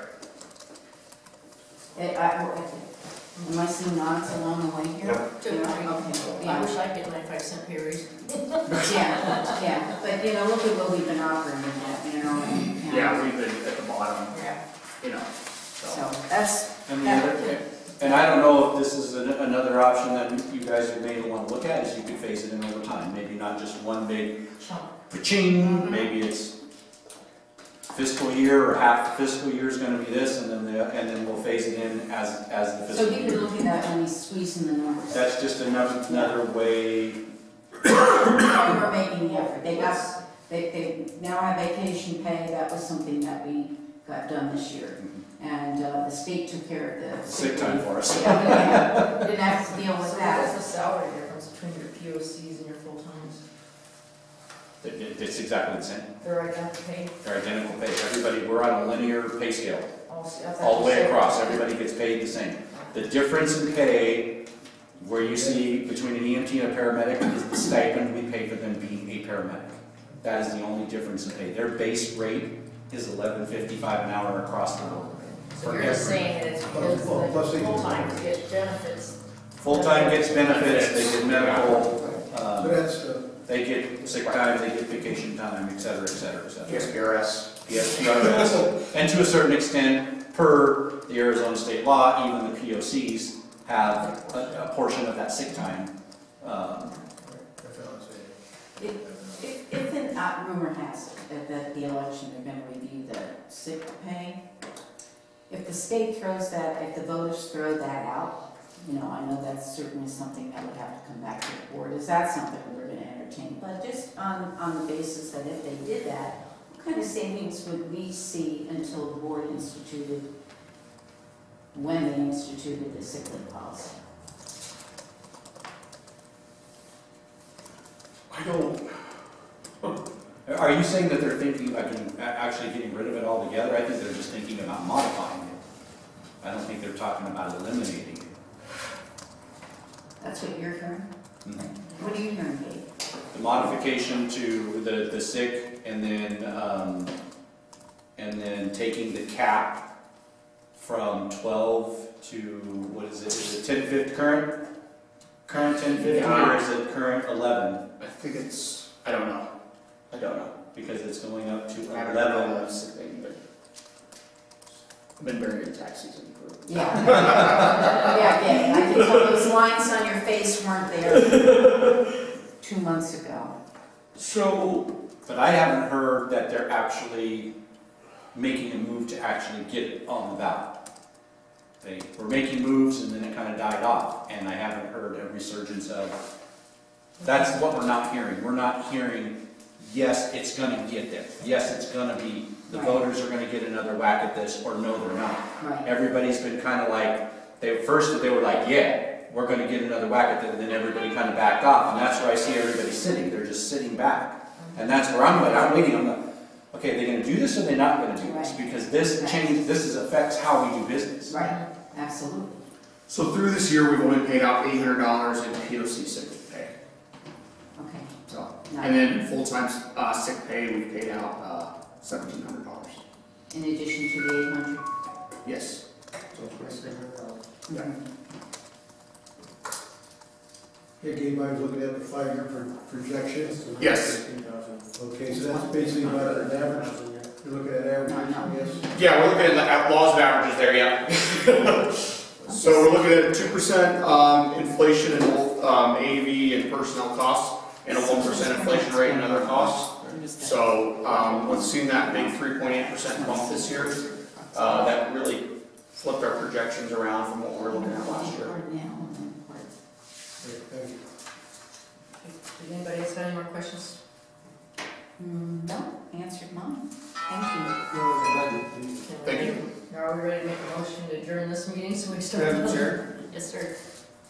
Am I seeing nods along the way here? Good. Okay, I yeah. wish I'd get 95-cent pay raise. Yeah, but look at what we've been offering with that, and Yeah, we've been at the bottom, Yeah. so that's, And I don't know if this is another option that you guys may want to look at, is you could phase it in over time. Maybe not just one big pa-ching, maybe it's fiscal year or half the fiscal year is going to be this, and then we'll phase it in as the so fiscal you year. can look at that when we squeeze in the numbers. That's just another way. We're making the effort. They now have vacation pay. That was something that we got done this year. And the state took care of the Sick time for us. Yeah, we didn't have to deal with So that. what's the salary difference between your POCs and your full-times? It's exactly the same. They're identical pay? They're identical pay. Everybody, we're on a linear pay scale. I thought All the you way said- across, everybody gets paid the same. The difference in pay, where you see between an EMT and a paramedic, is the stipend we pay for them being a paramedic. That is the only difference in pay. Their base rate is $11.55 an hour across the board. So you're just saying that it's because the Plus they- full-timers get benefits. Full-time gets benefits, they get medical, So that's, they get sick time, they get vacation time, et cetera, et cetera, et cetera. PSPRS. PSPRS. And to a certain extent, per the Arizona state law, even the POCs have a portion of that sick time. If rumor has it that the election, they're going to review the sick pay, if the state throws that, if the voters throw that out, I know that's certainly something that would have to come back to the board. Is that something we're going to entertain? But just on the basis that if they did that, what kind of savings would we see until the board when they instituted the sick leave policy? I don't. Are you saying that they're thinking of actually getting rid of it altogether? I think they're just thinking about modifying it. I don't think they're talking about eliminating it. That's what you're hearing? Mhm. What are you hearing, Dave? The modification to the sick, and then taking the cap from 12 to, what is it? Is it 1050 current 1050, or is it current 11? I think it's, I don't know. Because it's going up to I don't 11. know that's the thing, but I've been buried in tax season for. Yeah. Yeah, I can tell those lines on your face weren't there 2 months ago. So, but I haven't heard that they're actually making a move to actually get it on the ballot. They were making moves and then it kind of died off, and I haven't heard a resurgence of. That's what we're not hearing. We're not hearing, yes, it's going to get there. Yes, it's going to be, the Right. voters are going to get another whack at this, or no, they're not. Right. Everybody's been kind of like, they were like, yeah, we're going to get another whack at it, and then everybody kind of backed off, and that's where I see everybody sitting. They're just sitting back. And that's where I'm waiting. I'm like, okay, are they going to do this, or are they not going to do this? Right. Because this affects how we do business. Right, absolutely. So through this year, we've only paid out $800 in POC sick pay. Okay. So, Nice. and then full-time sick pay, we've paid out $1,700. In addition to the 800? Yes. Yeah. yeah, Gabe, I was looking at the 5-year projections. Yes. Okay, so that's basically about an average, you're looking at average, No. I guess. Yeah, we're looking at laws of averages there, yeah. So we're looking at 2% inflation in both AV and personnel costs, and a 1% inflation rate in other costs. So we've seen that big 3.8% bump this year. That really flipped our projections around from what we were looking at last year. Thank you. Did anybody else have any more questions? No, answered mine. Thank you. Thank you. Now are we ready to make a motion to adjourn this meeting so we start? Madam Chair, Yes, sir.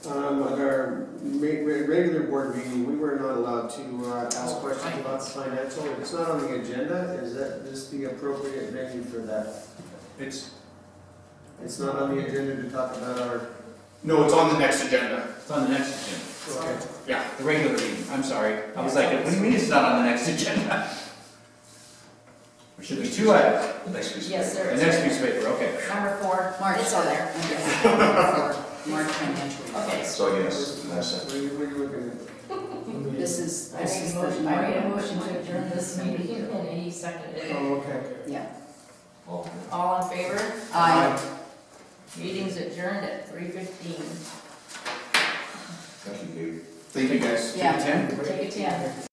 at our regular board meeting, we were not allowed to ask questions about the financial. If it's not on the agenda, is that this the appropriate venue for that? It's It's not on the agenda to talk about our, No, it's on the next agenda. on the next agenda, okay. Yeah. the regular meeting, I'm sorry. I was like, what do you mean it's not on the next agenda? There should be two items. The next piece of Yes, paper. sir. The next piece of paper, okay. Number 4, March it's on there. March financial. Okay. So yes, that's it. What are you looking at? This is, I this make is a motion, I made a the. motion to adjourn this meeting, and he seconded it. Oh, okay. Yeah. All in favor? Aye. Meeting's adjourned at 3:15. Thank you, Gabe. Thank you, guys. Yeah. 10? Take a 10.